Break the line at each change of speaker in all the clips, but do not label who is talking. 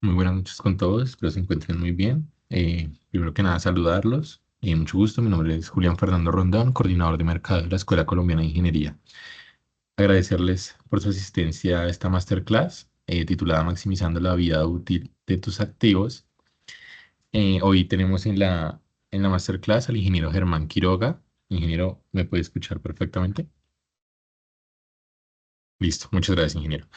Muy buenas noches con todos, espero se encuentren muy bien. Primero que nada, saludarlos. Mucho gusto, mi nombre es Julián Fernando Rondón, coordinador de mercado de la Escuela Colombiana de Ingeniería. Agradecerles por su asistencia a esta masterclass titulada Maximizando la vida útil de tus activos. Hoy tenemos en la masterclass al ingeniero Germán Quiroga. Ingeniero, ¿me puede escuchar perfectamente? Listo, muchas gracias, ingeniero.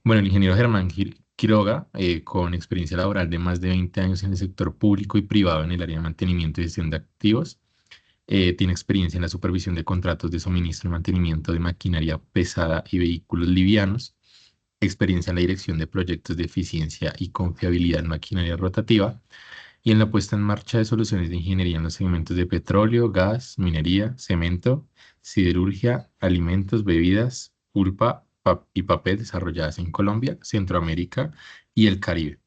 Bueno, el ingeniero Germán Quiroga, con experiencia laboral de más de 20 años en el sector público y privado en el área de mantenimiento y gestión de activos, tiene experiencia en la supervisión de contratos de suministro y mantenimiento de maquinaria pesada y vehículos livianos, experiencia en la dirección de proyectos de eficiencia y confiabilidad en maquinaria rotativa y en la puesta en marcha de soluciones de ingeniería en los segmentos de petróleo, gas, minería, cemento, siderurgia, alimentos, bebidas, pulpa y papel desarrolladas en Colombia, Centroamérica y el Caribe.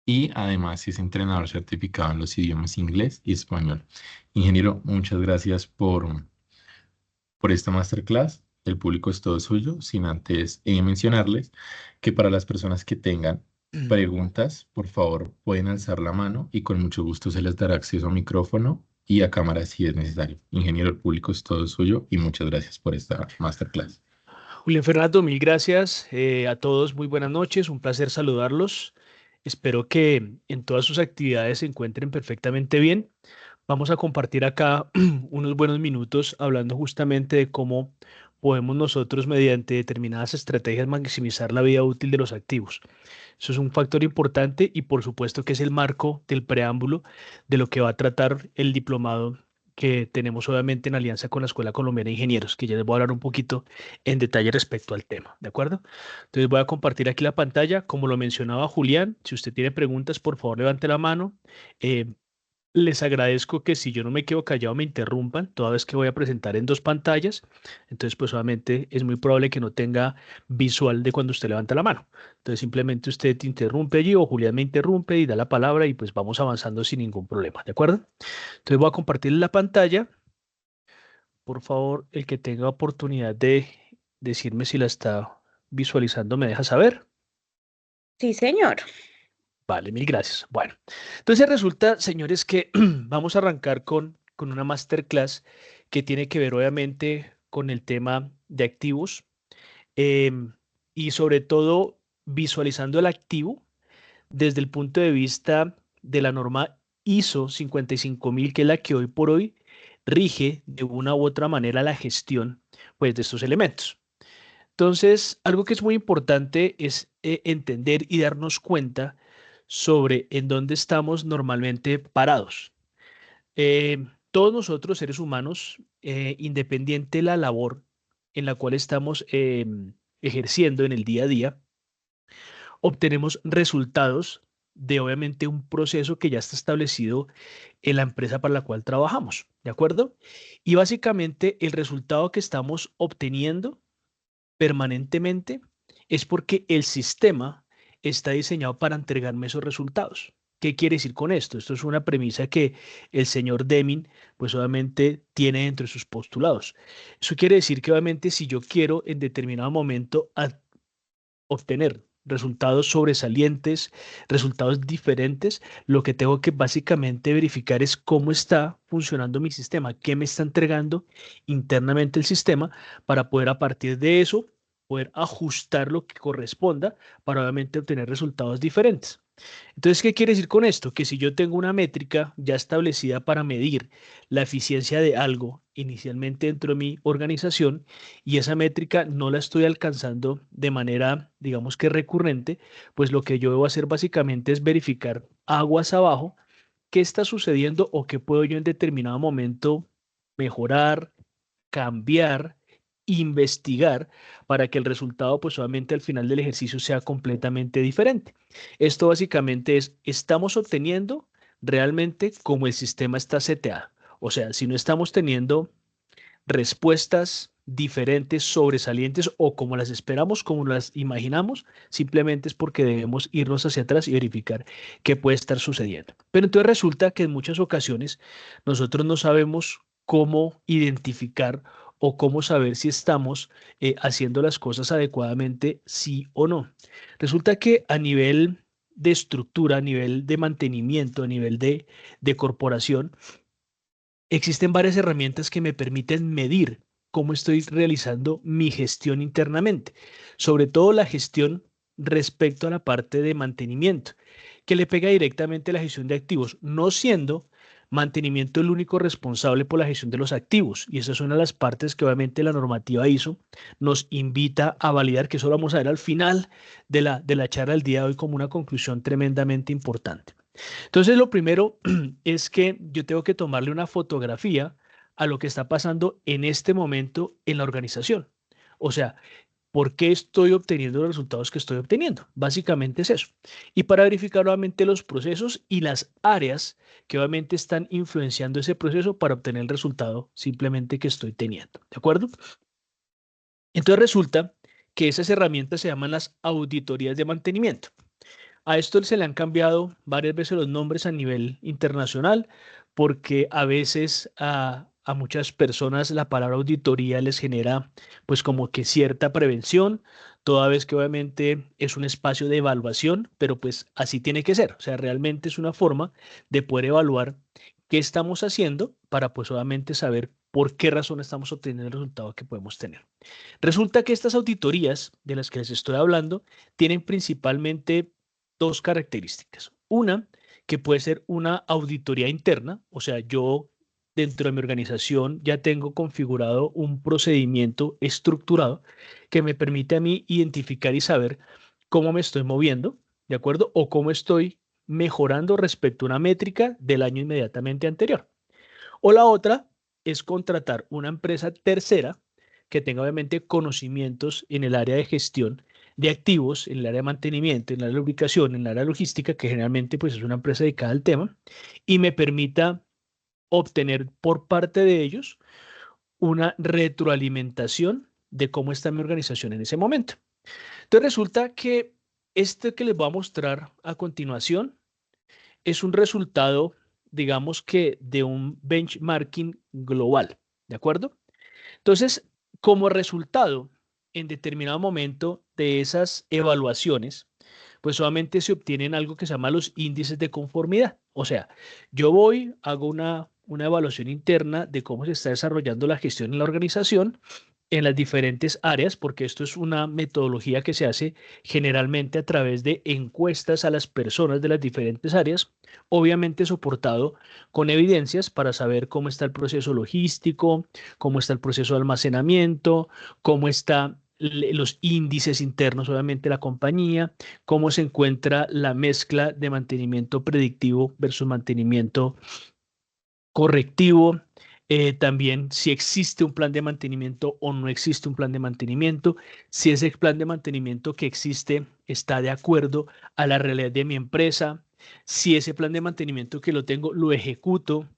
Y además es entrenador certificado en los idiomas inglés y español. Ingeniero, muchas gracias por esta masterclass. El público es todo suyo, sin antes mencionarles que para las personas que tengan preguntas, por favor, pueden alzar la mano y con mucho gusto se les dará acceso a micrófono y a cámara si es necesario. Ingeniero, el público es todo suyo y muchas gracias por esta masterclass.
Julián Fernando, mil gracias a todos, muy buenas noches, un placer saludarlos. Espero que en todas sus actividades se encuentren perfectamente bien. Vamos a compartir acá unos buenos minutos hablando justamente de cómo podemos nosotros mediante determinadas estrategias maximizar la vida útil de los activos. Eso es un factor importante y por supuesto que es el marco del preámbulo de lo que va a tratar el diplomado que tenemos obviamente en alianza con la Escuela Colombiana de Ingenieros, que ya les voy a hablar un poquito en detalle respecto al tema, ¿de acuerdo? Entonces voy a compartir aquí la pantalla, como lo mencionaba Julián, si usted tiene preguntas, por favor levante la mano. Eh, Les agradezco que si yo no me quedo callado me interrumpan toda vez que voy a presentar en dos pantallas. Entonces, pues obviamente es muy probable que no tenga visual de cuando usted levanta la mano. Entonces, simplemente usted interrumpe allí o Julián me interrumpe y da la palabra y pues vamos avanzando sin ningún problema, ¿de acuerdo? Entonces voy a compartir la pantalla. Por favor, el que tenga oportunidad de decirme si la está visualizando me deja saber.
Sí, señor.
Vale, mil gracias. Bueno, entonces resulta, señores, que vamos a arrancar con una masterclass que tiene que ver obviamente con el tema de activos em, y sobre todo visualizando el activo desde el punto de vista de la norma ISO 55000, que es la que hoy por hoy rige de una u otra manera la gestión pues, de estos elementos. Entonces, algo que es muy importante es entender y darnos cuenta sobre en dónde estamos normalmente parados. Todos nosotros, seres humanos, independiente de la labor en la cual estamos ejerciendo en el día a día, obtenemos resultados de obviamente un proceso que ya está establecido en la empresa para la cual trabajamos, ¿de acuerdo? Y básicamente el resultado que estamos obteniendo permanentemente es porque el sistema está diseñado para entregarme esos resultados. ¿Qué quiere decir con esto? Esto es una premisa que el señor Deming, pues obviamente tiene dentro de sus postulados. Eso quiere decir que obviamente si yo quiero en determinado momento obtener resultados sobresalientes, resultados diferentes, lo que tengo que básicamente verificar es cómo está funcionando mi sistema, qué me está entregando internamente el sistema para poder a partir de eso poder ajustar lo que corresponda para obviamente obtener resultados diferentes. Entonces, ¿qué quiere decir con esto? Que si yo tengo una métrica ya establecida para medir la eficiencia de algo inicialmente dentro de mi organización y esa métrica no la estoy alcanzando de manera, digamos que recurrente, pues lo que yo debo hacer básicamente es verificar aguas abajo qué está sucediendo o qué puedo yo en determinado momento mejorar, cambiar, investigar para que el resultado, pues obviamente al final del ejercicio sea completamente diferente. Esto básicamente es, estamos obteniendo realmente como el sistema está seteado. O sea, si no estamos teniendo respuestas diferentes, sobresalientes o como las esperamos, como las imaginamos, simplemente es porque debemos irnos hacia atrás y verificar qué puede estar sucediendo. Pero entonces resulta que en muchas ocasiones nosotros no sabemos cómo identificar o cómo saber si estamos haciendo las cosas adecuadamente, sí o no. Resulta que a nivel de estructura, a nivel de mantenimiento, a nivel de corporación, existen varias herramientas que me permiten medir cómo estoy realizando mi gestión internamente, sobre todo la gestión respecto a la parte de mantenimiento, que le pega directamente a la gestión de activos, no siendo mantenimiento el único responsable por la gestión de los activos. Y esa es una de las partes que obviamente la normativa ISO nos invita a validar, que eso lo vamos a ver al final de la charla del día de hoy como una conclusión tremendamente importante. Entonces, lo primero es que yo tengo que tomarle una fotografía a lo que está pasando en este momento en la organización. O sea, ¿por qué estoy obteniendo los resultados que estoy obteniendo? Básicamente es eso. Y para verificar nuevamente los procesos y las áreas que obviamente están influenciando ese proceso para obtener el resultado simplemente que estoy teniendo. ¿De acuerdo? Entonces resulta que esas herramientas se llaman las auditorías de mantenimiento. A esto se le han cambiado varias veces los nombres a nivel internacional porque a veces a muchas personas la palabra auditoría les genera pues como que cierta prevención, toda vez que obviamente es un espacio de evaluación, pero pues así tiene que ser. O sea, realmente es una forma de poder evaluar qué estamos haciendo para pues obviamente saber por qué razón estamos obteniendo el resultado que podemos tener. Resulta que estas auditorías de las que les estoy hablando tienen principalmente dos características. Una, que puede ser una auditoría interna, o sea, yo dentro de mi organización ya tengo configurado un procedimiento estructurado que me permite a mí identificar y saber cómo me estoy moviendo, ¿de acuerdo? O cómo estoy mejorando respecto a una métrica del año inmediatamente anterior. O la otra es contratar una empresa tercera que tenga obviamente conocimientos en el área de gestión de activos, en el área de mantenimiento, en el área de ubicación, en el área de logística, que generalmente pues es una empresa dedicada al tema, y me permita obtener por parte de ellos una retroalimentación de cómo está mi organización en ese momento. Entonces resulta que este que les voy a mostrar a continuación es un resultado, digamos que de un benchmarking global, ¿de acuerdo? Entonces, como resultado, en determinado momento de esas evaluaciones, pues solamente se obtienen algo que se llama los índices de conformidad. O sea, yo voy, hago una evaluación interna de cómo se está desarrollando la gestión en la organización en las diferentes áreas, porque esto es una metodología que se hace generalmente a través de encuestas a las personas de las diferentes áreas, obviamente soportado con evidencias para saber cómo está el proceso logístico, cómo está el proceso de almacenamiento, cómo están los índices internos, obviamente, de la compañía, cómo se encuentra la mezcla de mantenimiento predictivo versus mantenimiento correctivo, también si existe un plan de mantenimiento o no existe un plan de mantenimiento, si ese plan de mantenimiento que existe está de acuerdo a la realidad de mi empresa, si ese plan de mantenimiento que lo tengo lo ejecuto.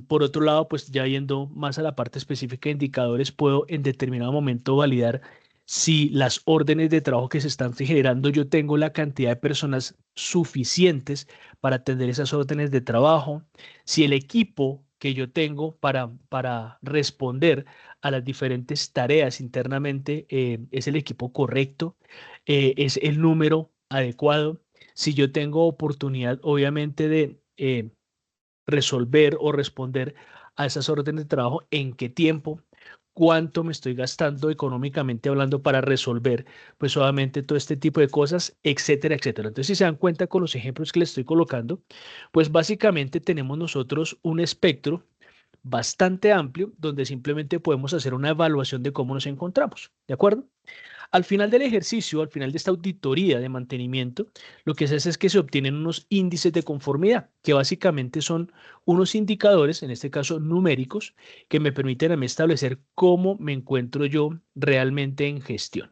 Por otro lado, pues ya yendo más a la parte específica de indicadores, puedo en determinado momento validar si las órdenes de trabajo que se están generando, yo tengo la cantidad de personas suficientes para atender esas órdenes de trabajo, si el equipo que yo tengo para responder a las diferentes tareas internamente es el equipo correcto, es el número adecuado, si yo tengo oportunidad, obviamente, de resolver o responder a esas órdenes de trabajo, en qué tiempo, cuánto me estoy gastando económicamente hablando para resolver, pues obviamente todo este tipo de cosas, etcétera, etcétera. Entonces, si se dan cuenta con los ejemplos que les estoy colocando, pues básicamente tenemos nosotros un espectro bastante amplio donde simplemente podemos hacer una evaluación de cómo nos encontramos, ¿de acuerdo? Al final del ejercicio, al final de esta auditoría de mantenimiento, lo que se hace es que se obtienen unos índices de conformidad, que básicamente son unos indicadores, en este caso numéricos, que me permiten a mí establecer cómo me encuentro yo realmente en gestión.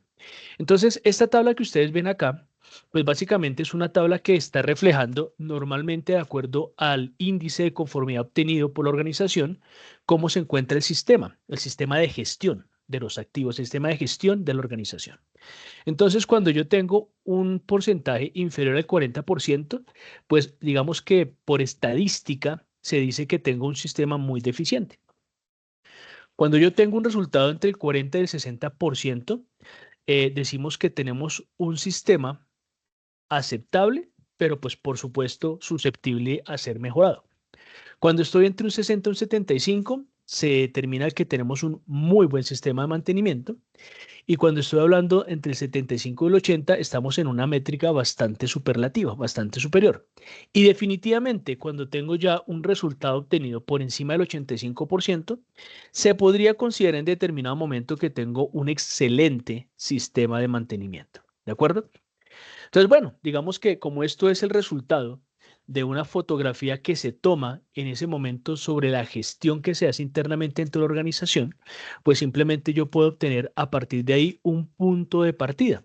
Entonces, esta tabla que ustedes ven acá, pues básicamente es una tabla que está reflejando normalmente de acuerdo al índice de conformidad obtenido por la organización, cómo se encuentra el sistema de gestión de los activos, el sistema de gestión de la organización. Entonces, cuando yo tengo un porcentaje inferior al 40%, pues digamos que por estadística se dice que tengo un sistema muy deficiente. Cuando yo tengo un resultado entre el 40 y el 60%, decimos que tenemos un sistema aceptable, pero pues por supuesto susceptible a ser mejorado. Cuando estoy entre un 60 y un 75, se determina que tenemos un muy buen sistema de mantenimiento. Y cuando estoy hablando entre el 75 y el 80, estamos en una métrica bastante superlativa, bastante superior. Y definitivamente, cuando tengo ya un resultado obtenido por encima del 85%, se podría considerar en determinado momento que tengo un excelente sistema de mantenimiento. ¿De acuerdo? Entonces, bueno, digamos que como esto es el resultado de una fotografía que se toma en ese momento sobre la gestión que se hace internamente dentro de la organización, pues simplemente yo puedo obtener a partir de ahí un punto de partida.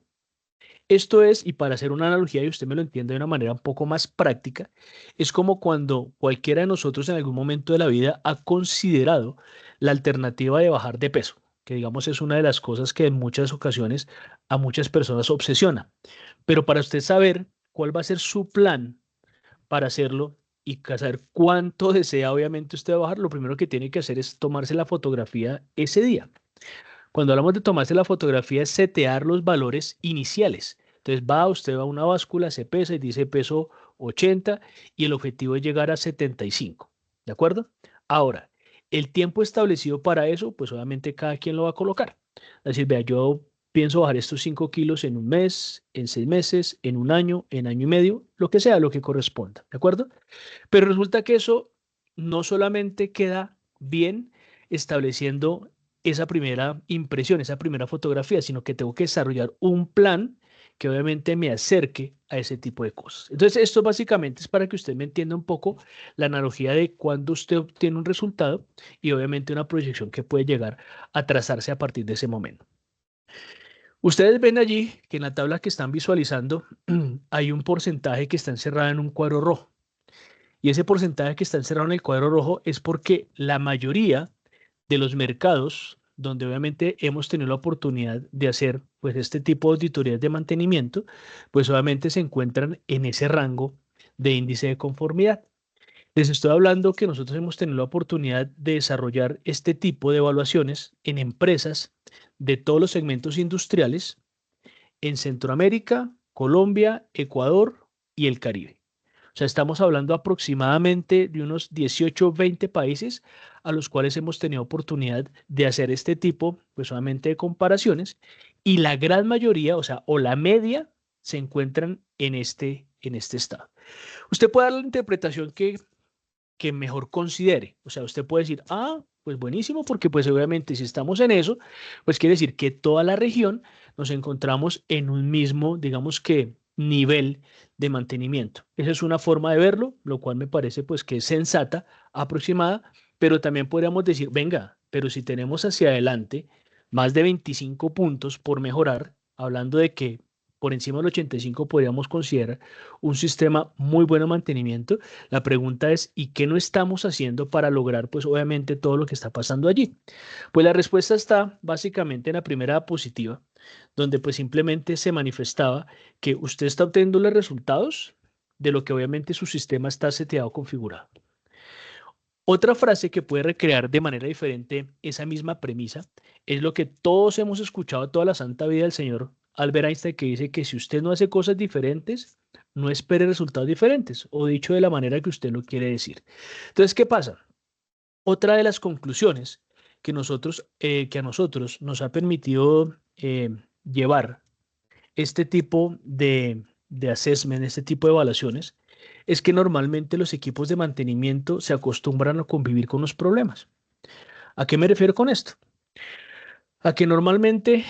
Esto es, y para hacer una analogía y usted me lo entiende de una manera un poco más práctica, es como cuando cualquiera de nosotros en algún momento de la vida ha considerado la alternativa de bajar de peso, que digamos es una de las cosas que en muchas ocasiones a muchas personas obsesiona. Pero para usted saber cuál va a ser su plan para hacerlo y saber cuánto desea obviamente usted bajar, lo primero que tiene que hacer es tomarse la fotografía ese día. Cuando hablamos de tomarse la fotografía es setear los valores iniciales. Entonces usted va a una báscula, se pesa y dice peso 80 y el objetivo es llegar a 75. ¿De acuerdo? Ahora, el tiempo establecido para eso, pues obviamente cada quien lo va a colocar. Es decir, vea, yo pienso bajar estos 5 kilos en un mes, en 6 meses, en un año, en año y medio, lo que sea, lo que corresponda. ¿De acuerdo? Pero resulta que eso no solamente queda bien estableciendo esa primera impresión, esa primera fotografía, sino que tengo que desarrollar un plan que obviamente me acerque a ese tipo de cosas. Entonces, esto básicamente es para que usted me entienda un poco la analogía de cuando usted obtiene un resultado y obviamente una proyección que puede llegar a trazarse a partir de ese momento. Ustedes ven allí que en la tabla que están visualizando hay un porcentaje que está encerrado en un cuadro rojo. Y ese porcentaje que está encerrado en el cuadro rojo es porque la mayoría de los mercados donde obviamente hemos tenido la oportunidad de hacer pues este tipo de auditorías de mantenimiento, pues obviamente se encuentran en ese rango de índice de conformidad. Les estoy hablando que nosotros hemos tenido la oportunidad de desarrollar este tipo de evaluaciones en empresas de todos los segmentos industriales en Centroamérica, Colombia, Ecuador y el Caribe. O sea, estamos hablando aproximadamente de unos 18 o 20 países a los cuales hemos tenido oportunidad de hacer este tipo, pues solamente de comparaciones, y la gran mayoría, o sea, o la media, se encuentran en este estado. Usted puede dar la interpretación que mejor considere. O sea, usted puede decir, pues buenísimo, porque pues obviamente si estamos en eso, pues quiere decir que toda la región nos encontramos en un mismo, digamos que, nivel de mantenimiento. Esa es una forma de verlo, lo cual me parece pues que es sensata, aproximada, pero también podríamos decir, venga, pero si tenemos hacia adelante más de 25 puntos por mejorar, hablando de que por encima del 85 podríamos considerar un sistema muy bueno de mantenimiento. La pregunta es, ¿y qué no estamos haciendo para lograr, pues obviamente, todo lo que está pasando allí? Pues la respuesta está básicamente en la primera diapositiva, donde pues simplemente se manifestaba que usted está obteniendo los resultados de lo que obviamente su sistema está seteado, configurado. Otra frase que puede recrear de manera diferente esa misma premisa es lo que todos hemos escuchado toda la santa vida del señor Albert Einstein, que dice que si usted no hace cosas diferentes, no espere resultados diferentes, o dicho de la manera que usted lo quiere decir. Entonces, ¿qué pasa? Otra de las conclusiones que a nosotros nos ha permitido llevar este tipo de assessment, este tipo de evaluaciones, es que normalmente los equipos de mantenimiento se acostumbran a convivir con los problemas. ¿A qué me refiero con esto? A que normalmente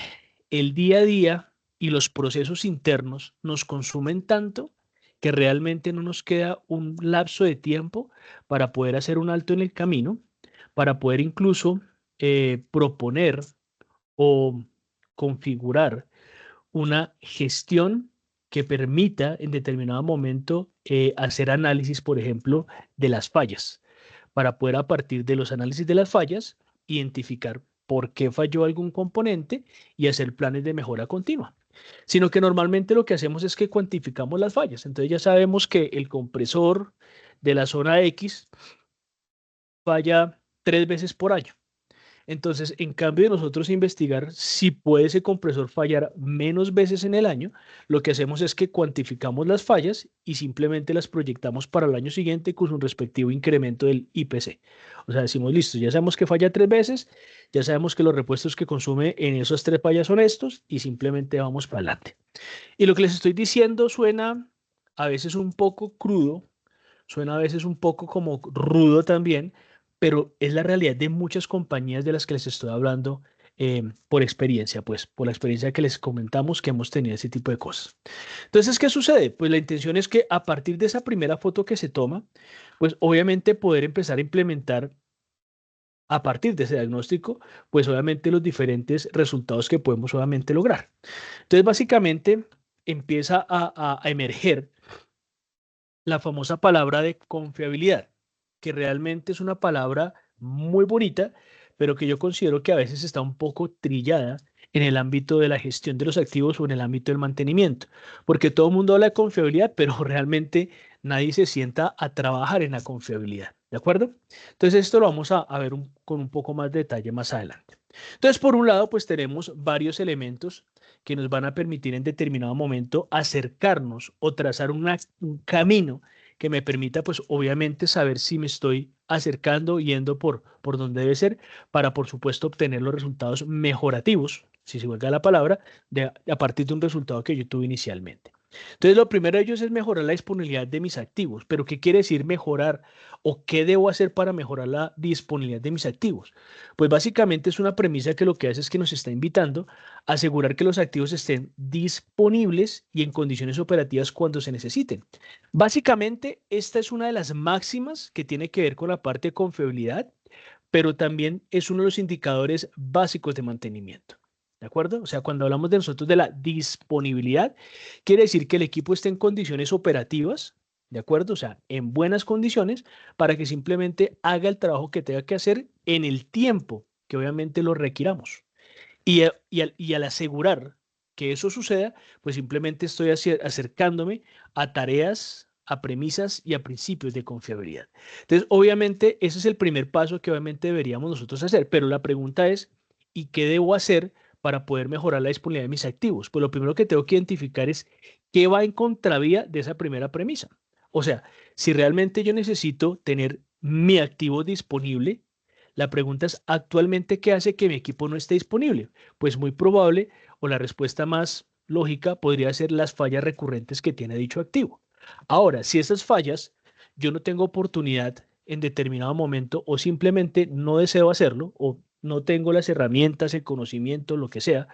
el día a día y los procesos internos nos consumen tanto que realmente no nos queda un lapso de tiempo para poder hacer un alto en el camino, para poder incluso proponer o configurar una gestión que permita en determinado momento hacer análisis, por ejemplo, de las fallas, para poder a partir de los análisis de las fallas identificar por qué falló algún componente y hacer planes de mejora continua. Sino que normalmente lo que hacemos es que cuantificamos las fallas. Entonces ya sabemos que el compresor de la zona X falla 3 veces por año. Entonces, en cambio de nosotros investigar si puede ese compresor fallar menos veces en el año, lo que hacemos es que cuantificamos las fallas y simplemente las proyectamos para el año siguiente con su respectivo incremento del IPC. O sea, decimos, listo, ya sabemos que falla 3 veces, ya sabemos que los repuestos que consume en esas 3 fallas son estos y simplemente vamos para adelante. Y lo que les estoy diciendo suena a veces un poco crudo, suena a veces un poco como rudo también, pero es la realidad de muchas compañías de las que les estoy hablando por experiencia, pues por la experiencia que les comentamos que hemos tenido ese tipo de cosas. Entonces, ¿qué sucede? Pues la intención es que a partir de esa primera foto que se toma, pues obviamente poder empezar a implementar a partir de ese diagnóstico, pues obviamente los diferentes resultados que podemos obviamente lograr. Entonces, básicamente empieza a emerger la famosa palabra de confiabilidad, que realmente es una palabra muy bonita, pero que yo considero que a veces está un poco trillada en el ámbito de la gestión de los activos o en el ámbito del mantenimiento, porque todo el mundo habla de confiabilidad, pero realmente nadie se sienta a trabajar en la confiabilidad, ¿de acuerdo? Entonces esto lo vamos a ver con un poco más de detalle más adelante. Entonces, por un lado, pues tenemos varios elementos que nos van a permitir en determinado momento acercarnos o trazar un camino que me permita, pues obviamente, saber si me estoy acercando, yendo por donde debe ser, para, por supuesto, obtener los resultados mejorativos, si se vuelve a la palabra, a partir de un resultado que yo tuve inicialmente. Entonces, lo primero de ellos es mejorar la disponibilidad de mis activos. ¿Pero qué quiere decir mejorar o qué debo hacer para mejorar la disponibilidad de mis activos? Pues básicamente es una premisa que lo que hace es que nos está invitando a asegurar que los activos estén disponibles y en condiciones operativas cuando se necesiten. Básicamente, esta es una de las máximas que tiene que ver con la parte de confiabilidad, pero también es uno de los indicadores básicos de mantenimiento. ¿De acuerdo? O sea, cuando hablamos de nosotros de la disponibilidad, quiere decir que el equipo esté en condiciones operativas, ¿de acuerdo? O sea, en buenas condiciones para que simplemente haga el trabajo que tenga que hacer en el tiempo que obviamente lo requiramos. Y al asegurar que eso suceda, pues simplemente estoy acercándome a tareas, a premisas y a principios de confiabilidad. Entonces, obviamente, ese es el primer paso que obviamente deberíamos nosotros hacer, pero la pregunta es, ¿y qué debo hacer para poder mejorar la disponibilidad de mis activos? Pues lo primero que tengo que identificar es qué va en contravía de esa primera premisa. O sea, si realmente yo necesito tener mi activo disponible, la pregunta es, ¿actualmente qué hace que mi equipo no esté disponible? Pues muy probable, o la respuesta más lógica podría ser las fallas recurrentes que tiene dicho activo. Ahora, si esas fallas yo no tengo oportunidad en determinado momento o simplemente no deseo hacerlo o no tengo las herramientas, el conocimiento, lo que sea,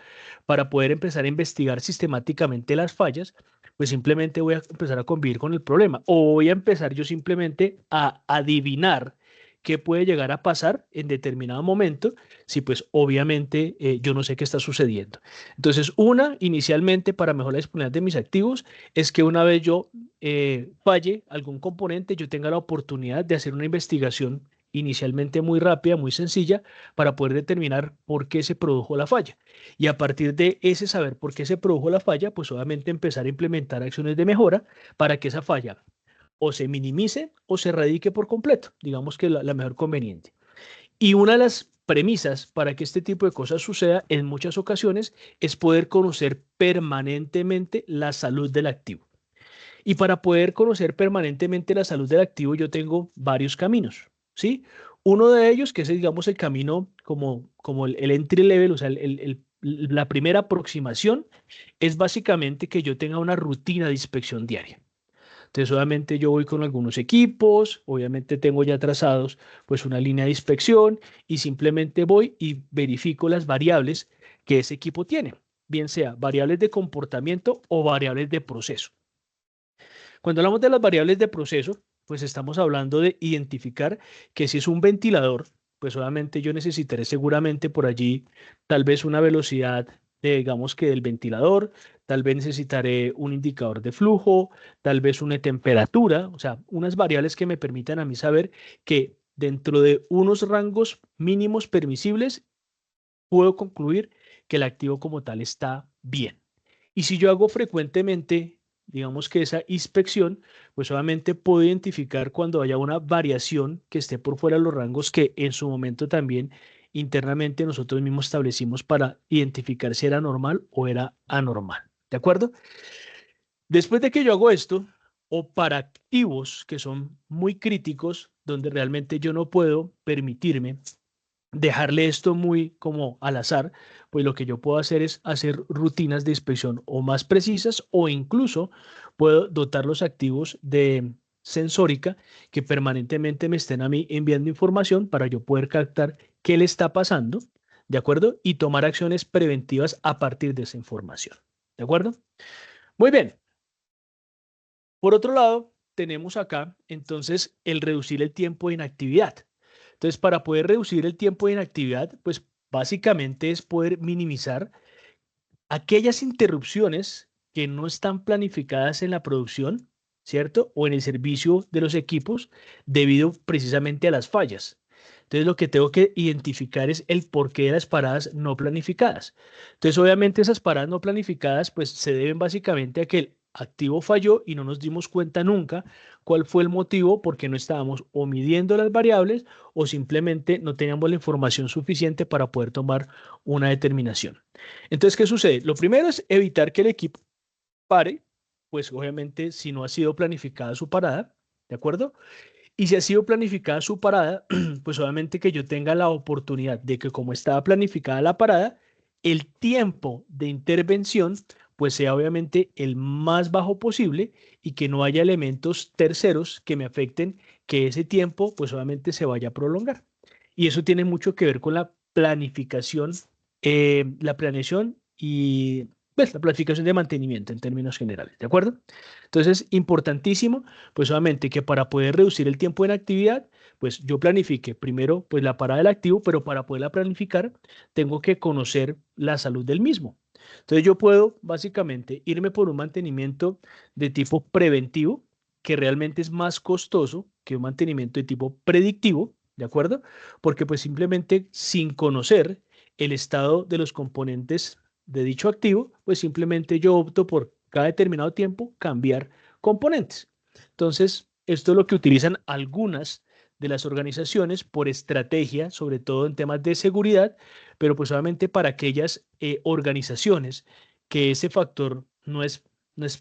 para poder empezar a investigar sistemáticamente las fallas, pues simplemente voy a empezar a convivir con el problema o voy a empezar yo simplemente a adivinar qué puede llegar a pasar en determinado momento si pues obviamente yo no sé qué está sucediendo. Entonces, inicialmente para mejorar la disponibilidad de mis activos es que una vez yo falle algún componente, yo tenga la oportunidad de hacer una investigación inicialmente muy rápida, muy sencilla, para poder determinar por qué se produjo la falla. Y a partir de ese saber por qué se produjo la falla, pues obviamente empezar a implementar acciones de mejora para que esa falla o se minimice o se erradique por completo, digamos que la mejor conveniente. Y una de las premisas para que este tipo de cosas suceda en muchas ocasiones es poder conocer permanentemente la salud del activo. Y para poder conocer permanentemente la salud del activo yo tengo varios caminos, ¿sí? Uno de ellos, que es, digamos, el camino como el entry level, o sea, la primera aproximación, es básicamente que yo tenga una rutina de inspección diaria. Entonces, obviamente yo voy con algunos equipos, obviamente tengo ya trazados pues una línea de inspección y simplemente voy y verifico las variables que ese equipo tiene, bien sea variables de comportamiento o variables de proceso. Cuando hablamos de las variables de proceso, pues estamos hablando de identificar que si es un ventilador, pues obviamente yo necesitaré seguramente por allí tal vez una velocidad digamos que del ventilador, tal vez necesitaré un indicador de flujo, tal vez una temperatura, o sea, unas variables que me permitan a mí saber que dentro de unos rangos mínimos permisibles puedo concluir que el activo como tal está bien. Y si yo hago frecuentemente, digamos que esa inspección, pues obviamente puedo identificar cuando haya una variación que esté por fuera de los rangos que en su momento también internamente nosotros mismos establecimos para identificar si era normal o era anormal. ¿De acuerdo? Después de que yo hago esto, o para activos que son muy críticos, donde realmente yo no puedo permitirme dejarle esto muy como al azar, pues lo que yo puedo hacer es hacer rutinas de inspección o más precisas o incluso puedo dotar los activos de sensórica que permanentemente me estén a mí enviando información para yo poder captar qué le está pasando, ¿de acuerdo? Y tomar acciones preventivas a partir de esa información, ¿de acuerdo? Muy bien. Por otro lado, tenemos acá entonces el reducir el tiempo de inactividad. Entonces, para poder reducir el tiempo de inactividad, pues básicamente es poder minimizar aquellas interrupciones que no están planificadas en la producción, ¿cierto? O en el servicio de los equipos debido precisamente a las fallas. Entonces, lo que tengo que identificar es el porqué de las paradas no planificadas. Entonces, obviamente esas paradas no planificadas pues se deben básicamente a que el activo falló y no nos dimos cuenta nunca cuál fue el motivo porque no estábamos o midiendo las variables o simplemente no teníamos la información suficiente para poder tomar una determinación. Entonces, ¿qué sucede? Lo primero es evitar que el equipo pare, pues obviamente si no ha sido planificada su parada, ¿de acuerdo? Y si ha sido planificada su parada, pues obviamente que yo tenga la oportunidad de que como estaba planificada la parada, el tiempo de intervención pues sea obviamente el más bajo posible y que no haya elementos terceros que me afecten que ese tiempo pues obviamente se vaya a prolongar. Y eso tiene mucho que ver con la planeación y pues, la planificación de mantenimiento en términos generales, ¿de acuerdo? Entonces, importantísimo pues solamente que para poder reducir el tiempo en actividad, pues yo planifique primero pues la parada del activo, pero para poderla planificar tengo que conocer la salud del mismo. Entonces yo puedo básicamente irme por un mantenimiento de tipo preventivo, que realmente es más costoso que un mantenimiento de tipo predictivo, ¿de acuerdo? Porque pues simplemente sin conocer el estado de los componentes de dicho activo, pues simplemente yo opto por cada determinado tiempo cambiar componentes. Entonces, esto es lo que utilizan algunas de las organizaciones por estrategia, sobre todo en temas de seguridad, pero pues solamente para aquellas organizaciones que ese factor no es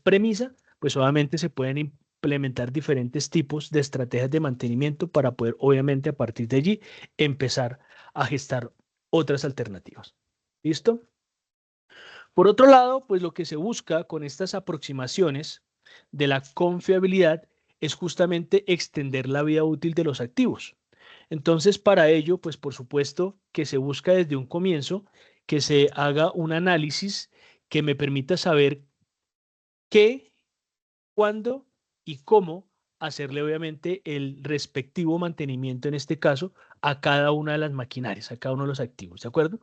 premisa, pues obviamente se pueden implementar diferentes tipos de estrategias de mantenimiento para poder, obviamente, a partir de allí, empezar a gestar otras alternativas. ¿Listo? Por otro lado, pues lo que se busca con estas aproximaciones de la confiabilidad es justamente extender la vida útil de los activos. Entonces, para ello, pues por supuesto que se busca desde un comienzo que se haga un análisis que me permita saber qué, cuándo y cómo hacerle obviamente el respectivo mantenimiento en este caso a cada una de las maquinarias, a cada uno de los activos, ¿de acuerdo?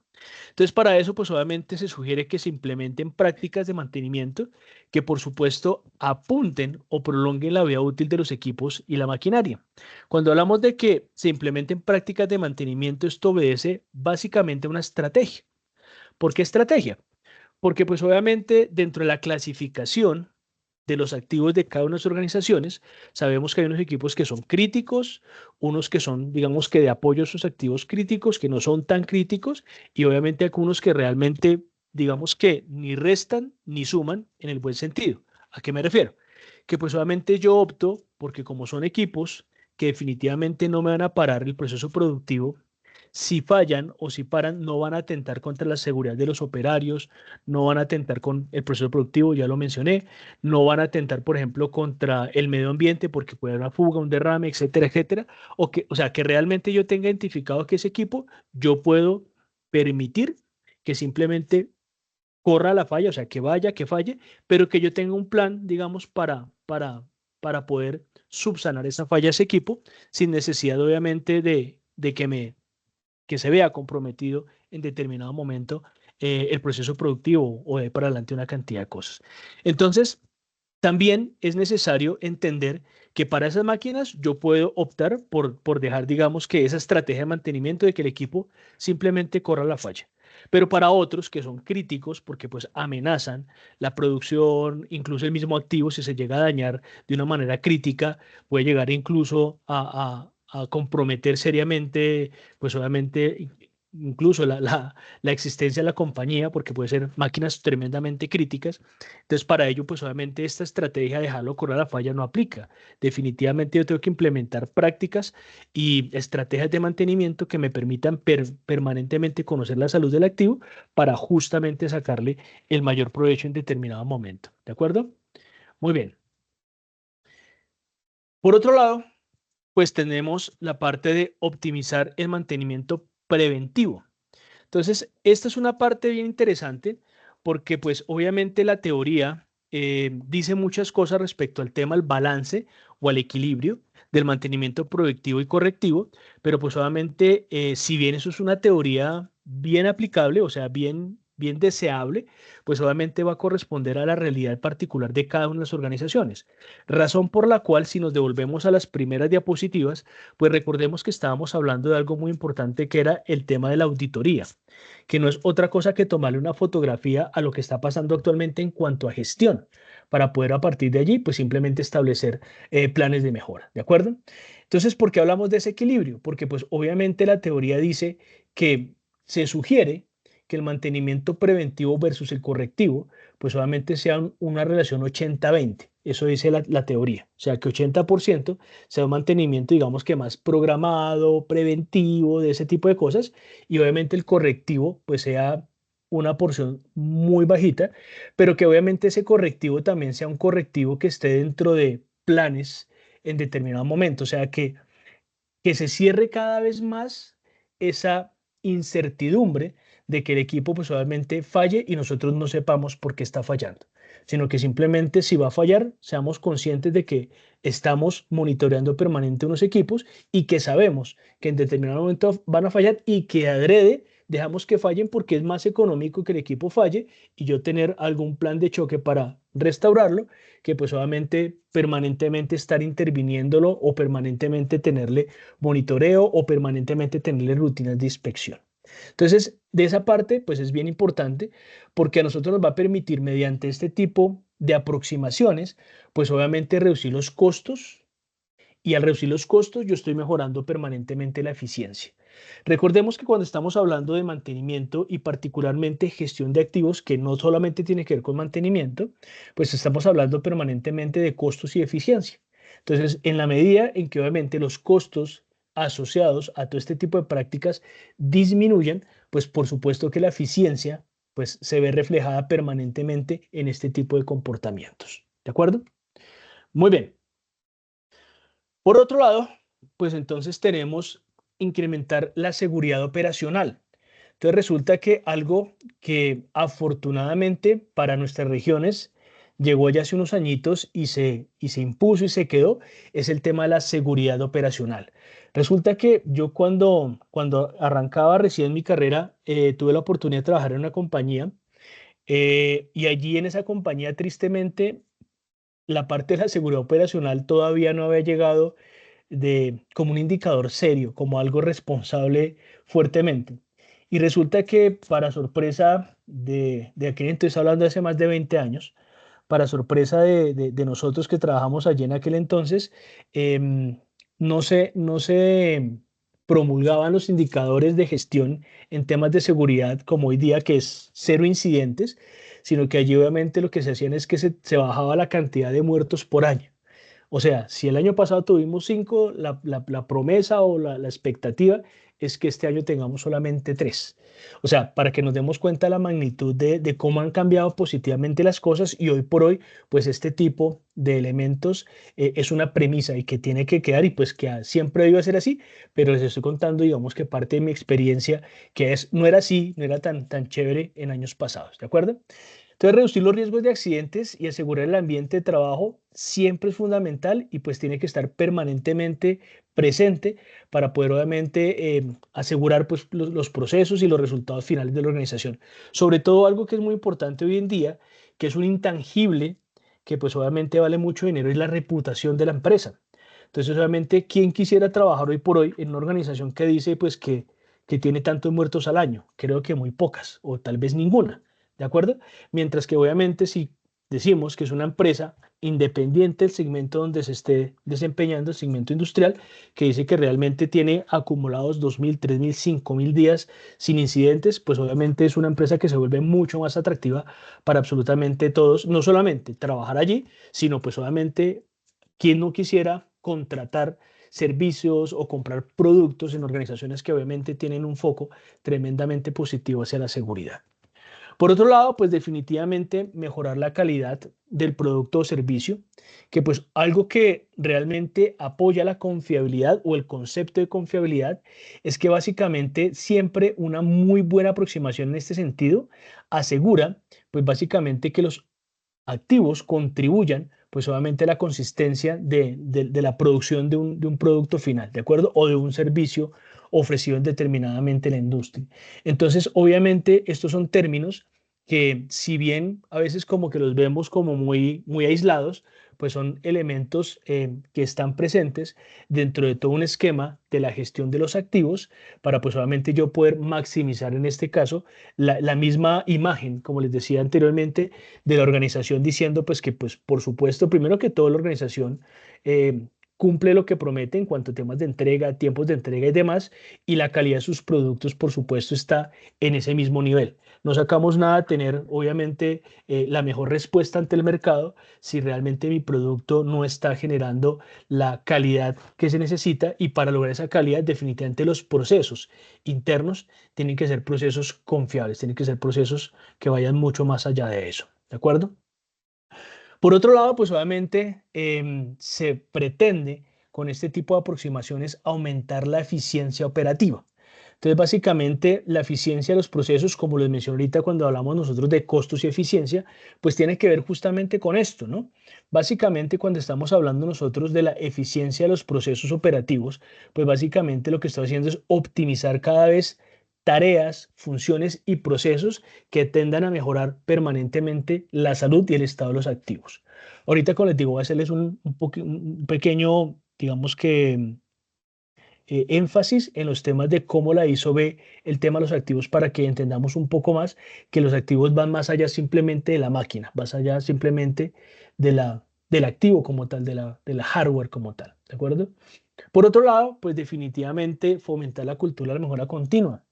Entonces para eso pues obviamente se sugiere que se implementen prácticas de mantenimiento que por supuesto apunten o prolonguen la vida útil de los equipos y la maquinaria. Cuando hablamos de que se implementen prácticas de mantenimiento, esto obedece básicamente a una estrategia. ¿Por qué estrategia? Porque pues obviamente dentro de la clasificación de los activos de cada una de las organizaciones, sabemos que hay unos equipos que son críticos, unos que son, digamos que de apoyo a esos activos críticos, que no son tan críticos, y obviamente algunos que realmente, digamos que ni restan ni suman en el buen sentido. ¿A qué me refiero? Que pues obviamente yo opto, porque como son equipos que definitivamente no me van a parar el proceso productivo, si fallan o si paran, no van a atentar contra la seguridad de los operarios, no van a atentar con el proceso productivo, ya lo mencioné, no van a atentar, por ejemplo, contra el medio ambiente porque puede haber una fuga, un derrame, etcétera, etcétera, o sea, que realmente yo tenga identificado que ese equipo yo puedo permitir que simplemente corra la falla, o sea, que vaya, que falle, pero que yo tenga un plan, digamos, para poder subsanar esa falla a ese equipo sin necesidad, obviamente, de que se vea comprometido en determinado momento el proceso productivo o de para adelante una cantidad de cosas. Entonces, también es necesario entender que para esas máquinas yo puedo optar por dejar, digamos, que esa estrategia de mantenimiento de que el equipo simplemente corra la falla. Pero para otros que son críticos, porque pues amenazan la producción, incluso el mismo activo, si se llega a dañar de una manera crítica, puede llegar incluso a comprometer seriamente, pues obviamente incluso la existencia de la compañía, porque puede ser máquinas tremendamente críticas. Entonces, para ello, pues obviamente esta estrategia de dejarlo correr a la falla no aplica. Definitivamente yo tengo que implementar prácticas y estrategias de mantenimiento que me permitan permanentemente conocer la salud del activo para justamente sacarle el mayor provecho en determinado momento. ¿De acuerdo? Muy bien. Por otro lado, pues tenemos la parte de optimizar el mantenimiento preventivo. Entonces, esta es una parte bien interesante porque pues obviamente la teoría dice muchas cosas respecto al tema del balance o al equilibrio del mantenimiento proactivo y correctivo, pero pues obviamente si bien eso es una teoría bien aplicable, o sea, bien deseable, pues obviamente va a corresponder a la realidad particular de cada una de las organizaciones. Razón por la cual, si nos devolvemos a las primeras diapositivas, pues recordemos que estábamos hablando de algo muy importante que era el tema de la auditoría, que no es otra cosa que tomarle una fotografía a lo que está pasando actualmente en cuanto a gestión, para poder a partir de allí, pues simplemente establecer planes de mejora, ¿de acuerdo? Entonces, ¿por qué hablamos de ese equilibrio? Porque pues obviamente la teoría dice que se sugiere que el mantenimiento preventivo versus el correctivo, pues obviamente sea una relación 80-20. Eso dice la teoría. O sea, que 80% sea un mantenimiento, digamos que más programado, preventivo, de ese tipo de cosas, y obviamente el correctivo pues sea una porción muy bajita, pero que obviamente ese correctivo también sea un correctivo que esté dentro de planes en determinado momento, o sea que se cierre cada vez más esa incertidumbre de que el equipo pues obviamente falle y nosotros no sepamos por qué está fallando, sino que simplemente si va a fallar, seamos conscientes de que estamos monitoreando permanente unos equipos y que sabemos que en determinado momento van a fallar y que adrede dejamos que fallen porque es más económico que el equipo falle y yo tener algún plan de choque para restaurarlo que pues obviamente permanentemente estar interviniéndolo o permanentemente tenerle monitoreo o permanentemente tenerle rutinas de inspección. Entonces, de esa parte, pues es bien importante porque a nosotros nos va a permitir mediante este tipo de aproximaciones, pues obviamente reducir los costos y al reducir los costos yo estoy mejorando permanentemente la eficiencia. Recordemos que cuando estamos hablando de mantenimiento y particularmente gestión de activos, que no solamente tiene que ver con mantenimiento, pues estamos hablando permanentemente de costos y eficiencia. Entonces, en la medida en que obviamente los costos asociados a todo este tipo de prácticas disminuyen, pues por supuesto que la eficiencia pues se ve reflejada permanentemente en este tipo de comportamientos. ¿De acuerdo? Muy bien. Por otro lado, pues entonces tenemos incrementar la seguridad operacional. Entonces resulta que algo que afortunadamente para nuestras regiones llegó ya hace unos añitos y se impuso y se quedó, es el tema de la seguridad operacional. Resulta que yo cuando arrancaba recién mi carrera, tuve la oportunidad de trabajar en una compañía y allí en esa compañía tristemente la parte de la seguridad operacional todavía no había llegado como un indicador serio, como algo responsable fuertemente. Y resulta que para sorpresa de aquel entonces, hablando de hace más de 20 años, para sorpresa de nosotros que trabajamos allí en aquel entonces, em, no se promulgaban los indicadores de gestión en temas de seguridad como hoy día, que es cero incidentes, sino que allí obviamente lo que se hacían es que se bajaba la cantidad de muertos por año. O sea, si el año pasado tuvimos 5, la promesa o la expectativa es que este año tengamos solamente 3. O sea, para que nos demos cuenta de la magnitud de cómo han cambiado positivamente las cosas y hoy por hoy, pues este tipo de elementos es una premisa y que tiene que quedar y pues que siempre iba a ser así, pero les estoy contando, digamos que parte de mi experiencia, que no era así, no era tan chévere en años pasados, ¿de acuerdo? Entonces, reducir los riesgos de accidentes y asegurar el ambiente de trabajo siempre es fundamental y pues tiene que estar permanentemente presente para poder obviamente asegurar pues los procesos y los resultados finales de la organización. Sobre todo algo que es muy importante hoy en día, que es un intangible que pues obviamente vale mucho dinero, es la reputación de la empresa. Entonces, obviamente, ¿quién quisiera trabajar hoy por hoy en una organización que dice pues que tiene tantos muertos al año? Creo que muy pocas o tal vez ninguna. ¿De acuerdo? Mientras que obviamente si decimos que es una empresa independiente del segmento donde se esté desempeñando, el segmento industrial, que dice que realmente tiene acumulados 2.000, 3.000, 5.000 días sin incidentes, pues obviamente es una empresa que se vuelve mucho más atractiva para absolutamente todos, no solamente trabajar allí, sino pues obviamente quien no quisiera contratar servicios o comprar productos en organizaciones que obviamente tienen un foco tremendamente positivo hacia la seguridad. Por otro lado, pues definitivamente mejorar la calidad del producto o servicio, que pues algo que realmente apoya la confiabilidad o el concepto de confiabilidad es que básicamente siempre una muy buena aproximación en este sentido asegura pues básicamente que los activos contribuyan pues obviamente a la consistencia de la producción de un producto final, ¿de acuerdo? O de un servicio ofrecido determinadamente en la industria. Entonces, obviamente, estos son términos que si bien a veces como que los vemos como muy aislados, pues son elementos que están presentes dentro de todo un esquema de la gestión de los activos para pues obviamente yo poder maximizar en este caso la misma imagen, como les decía anteriormente, de la organización diciendo pues que pues por supuesto, primero que todo la organización cumple lo que promete en cuanto a temas de entrega, tiempos de entrega y demás, y la calidad de sus productos por supuesto está en ese mismo nivel. No sacamos nada de tener obviamente la mejor respuesta ante el mercado si realmente mi producto no está generando la calidad que se necesita y para lograr esa calidad definitivamente los procesos internos tienen que ser procesos confiables, tienen que ser procesos que vayan mucho más allá de eso. ¿De acuerdo? Por otro lado, pues obviamente se pretende con este tipo de aproximaciones aumentar la eficiencia operativa. Entonces, básicamente, la eficiencia de los procesos, como les mencioné ahorita cuando hablamos nosotros de costos y eficiencia, pues tiene que ver justamente con esto, ¿no? Básicamente, cuando estamos hablando nosotros de la eficiencia de los procesos operativos, pues básicamente lo que estoy haciendo es optimizar cada vez tareas, funciones y procesos que tendan a mejorar permanentemente la salud y el estado de los activos. Ahorita, como les digo, voy a hacerles un pequeño, digamos que énfasis en los temas de cómo la ISO ve el tema de los activos para que entendamos un poco más que los activos van más allá simplemente de la máquina, más allá simplemente del activo como tal, de la hardware como tal, ¿de acuerdo? Por otro lado, pues definitivamente fomentar la cultura de la mejora continua.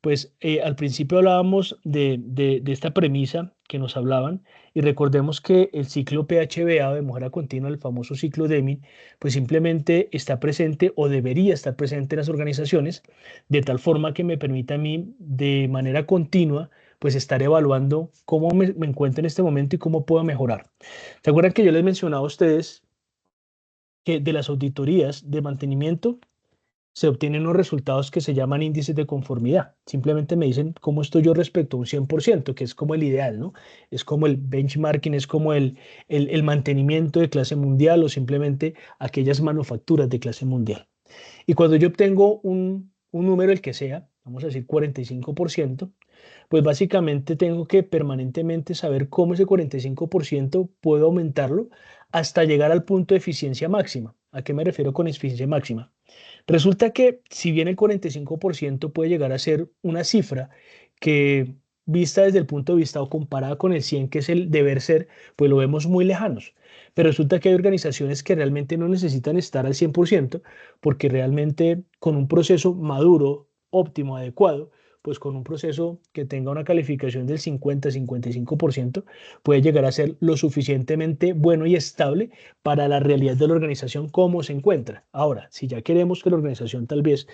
Pues al principio hablábamos de esta premisa que nos hablaban y recordemos que el ciclo PHBA de mejora continua, el famoso ciclo Deming, pues simplemente está presente o debería estar presente en las organizaciones de tal forma que me permita a mí de manera continua pues estar evaluando cómo me encuentro en este momento y cómo puedo mejorar. ¿Se acuerdan que yo les mencionaba a ustedes que de las auditorías de mantenimiento se obtienen unos resultados que se llaman índices de conformidad? Simplemente me dicen cómo estoy yo respecto a un 100%, que es como el ideal, ¿no? Es como el benchmarking, es como el mantenimiento de clase mundial o simplemente aquellas manufacturas de clase mundial. Y cuando yo obtengo un número, el que sea, vamos a decir 45%, pues básicamente tengo que permanentemente saber cómo ese 45% puedo aumentarlo hasta llegar al punto de eficiencia máxima. ¿A qué me refiero con eficiencia máxima? Resulta que si bien el 45% puede llegar a ser una cifra que vista desde el punto de vista o comparada con el 100, que es el deber ser, pues lo vemos muy lejanos. Pero resulta que hay organizaciones que realmente no necesitan estar al 100% porque realmente con un proceso maduro, óptimo, adecuado, pues con un proceso que tenga una calificación del 50-55%, puede llegar a ser lo suficientemente bueno y estable para la realidad de la organización como se encuentra. Ahora, si ya queremos que la organización tal vez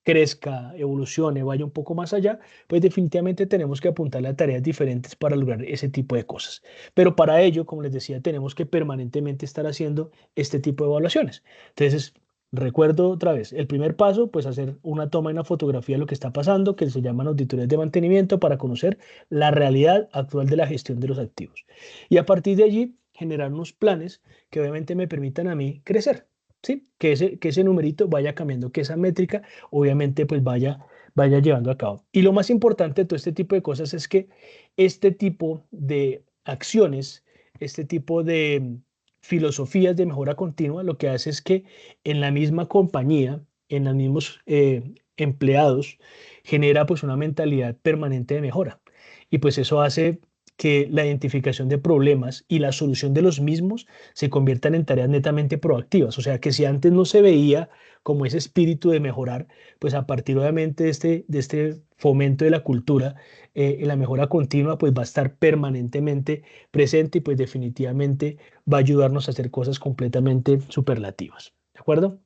crezca, evolucione, vaya un poco más allá, pues definitivamente tenemos que apuntarle a tareas diferentes para lograr ese tipo de cosas. Pero para ello, como les decía, tenemos que permanentemente estar haciendo este tipo de evaluaciones. Entonces, recuerdo otra vez, el primer paso, pues hacer una toma y una fotografía de lo que está pasando, que se llaman auditorías de mantenimiento para conocer la realidad actual de la gestión de los activos. Y a partir de allí, generar unos planes que obviamente me permitan a mí crecer. ¿Sí? Que ese numerito vaya cambiando, que esa métrica obviamente pues vaya llevando a cabo. Y lo más importante de todo este tipo de cosas es que este tipo de acciones, este tipo de filosofías de mejora continua, lo que hace es que en la misma compañía, en los mismos empleados, genera pues una mentalidad permanente de mejora. Y pues eso hace que la identificación de problemas y la solución de los mismos se conviertan en tareas netamente proactivas. O sea, que si antes no se veía como ese espíritu de mejorar, pues a partir obviamente de este fomento de la cultura, en la mejora continua, pues va a estar permanentemente presente y pues definitivamente va a ayudarnos a hacer cosas completamente superlativas. ¿De acuerdo?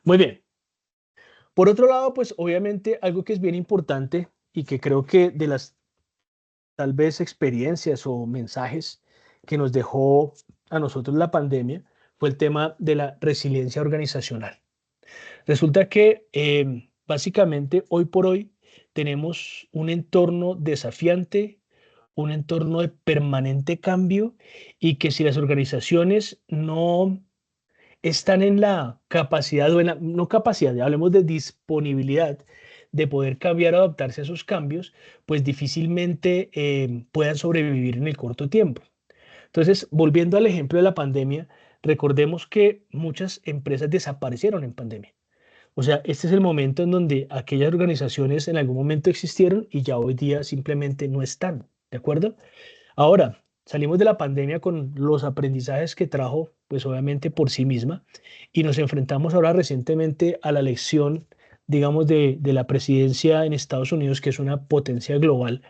Muy bien. Por otro lado, pues obviamente algo que es bien importante y que creo que de las tal vez experiencias o mensajes que nos dejó a nosotros la pandemia fue el tema de la resiliencia organizacional. Resulta que básicamente hoy por hoy tenemos un entorno desafiante, un entorno de permanente cambio y que si las organizaciones no están en la capacidad, o en la, no capacidad, ya hablemos de disponibilidad de poder cambiar o adaptarse a esos cambios, pues difícilmente puedan sobrevivir en el corto tiempo. Entonces, volviendo al ejemplo de la pandemia, recordemos que muchas empresas desaparecieron en pandemia. O sea, este es el momento en donde aquellas organizaciones en algún momento existieron y ya hoy día simplemente no están, ¿de acuerdo? Ahora, salimos de la pandemia con los aprendizajes que trajo, pues obviamente por sí misma, y nos enfrentamos ahora recientemente a la elección, digamos, de la presidencia en Estados Unidos, que es una potencia global,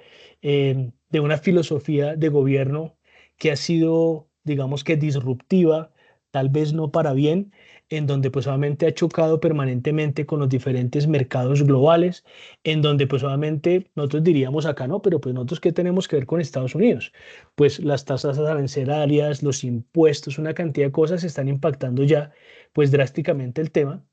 de una filosofía de gobierno que ha sido, digamos que disruptiva, tal vez no para bien, en donde pues obviamente ha chocado permanentemente con los diferentes mercados globales, en donde pues obviamente nosotros diríamos acá, no, pero pues nosotros qué tenemos que ver con Estados Unidos. Pues las tasas arancelarias, los impuestos, una cantidad de cosas están impactando ya pues drásticamente el tema.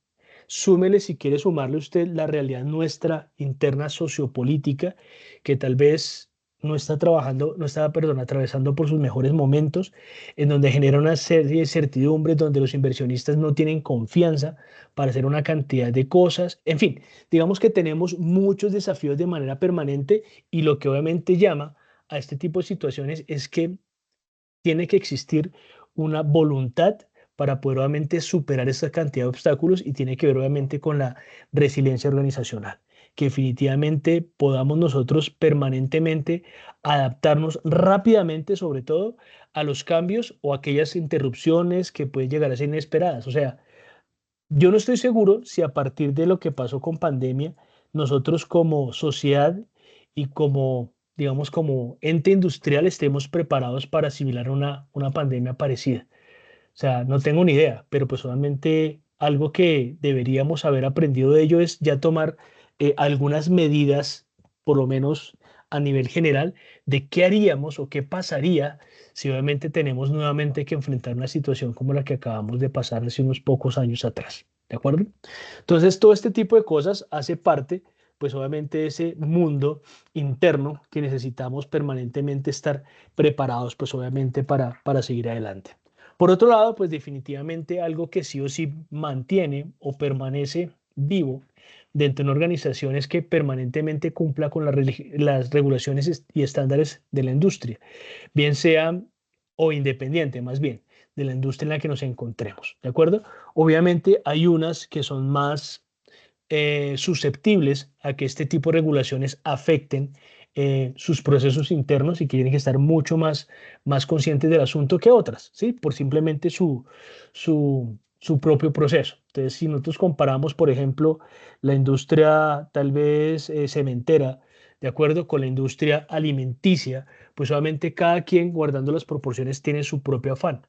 Súmele, si quiere sumarle usted, la realidad nuestra interna sociopolítica, que tal vez no está trabajando, no está, perdón, atravesando por sus mejores momentos, en donde genera una serie de incertidumbres, donde los inversionistas no tienen confianza para hacer una cantidad de cosas. En fin, digamos que tenemos muchos desafíos de manera permanente y lo que obviamente llama a este tipo de situaciones es que tiene que existir una voluntad para poder obviamente superar esta cantidad de obstáculos y tiene que ver obviamente con la resiliencia organizacional, que definitivamente podamos nosotros permanentemente adaptarnos rápidamente, sobre todo a los cambios o aquellas interrupciones que pueden llegar a ser inesperadas. O sea, yo no estoy seguro si a partir de lo que pasó con pandemia, nosotros como sociedad y como, digamos, como ente industrial estemos preparados para asimilar una pandemia parecida. O sea, no tengo ni idea, pero pues solamente algo que deberíamos haber aprendido de ello es ya tomar algunas medidas, por lo menos a nivel general, de qué haríamos o qué pasaría si obviamente tenemos nuevamente que enfrentar una situación como la que acabamos de pasar hace unos pocos años atrás. ¿De acuerdo? Entonces, todo este tipo de cosas hace parte, pues obviamente, de ese mundo interno que necesitamos permanentemente estar preparados, pues obviamente, para seguir adelante. Por otro lado, pues definitivamente algo que sí o sí mantiene o permanece vivo dentro de una organización es que permanentemente cumpla con las regulaciones y estándares de la industria, bien sea o independiente más bien de la industria en la que nos encontremos, ¿de acuerdo? Obviamente hay unas que son más susceptibles a que este tipo de regulaciones afecten sus procesos internos y que tienen que estar mucho más conscientes del asunto que otras, ¿sí? Por simplemente su propio proceso. Entonces, si nosotros comparamos, por ejemplo, la industria tal vez cementera, de acuerdo con la industria alimenticia, pues obviamente cada quien guardando las proporciones tiene su propio afán.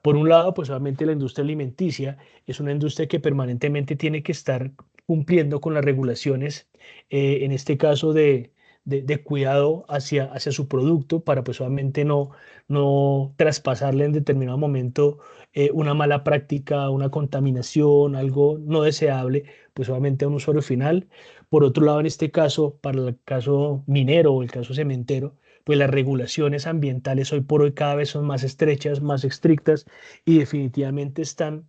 Por un lado, pues obviamente la industria alimenticia es una industria que permanentemente tiene que estar cumpliendo con las regulaciones, en este caso de cuidado hacia su producto para pues obviamente no traspasarle en determinado momento una mala práctica, una contaminación, algo no deseable, pues obviamente a un usuario final. Por otro lado, en este caso, para el caso minero o el caso cementero, pues las regulaciones ambientales hoy por hoy cada vez son más estrechas, más estrictas y definitivamente están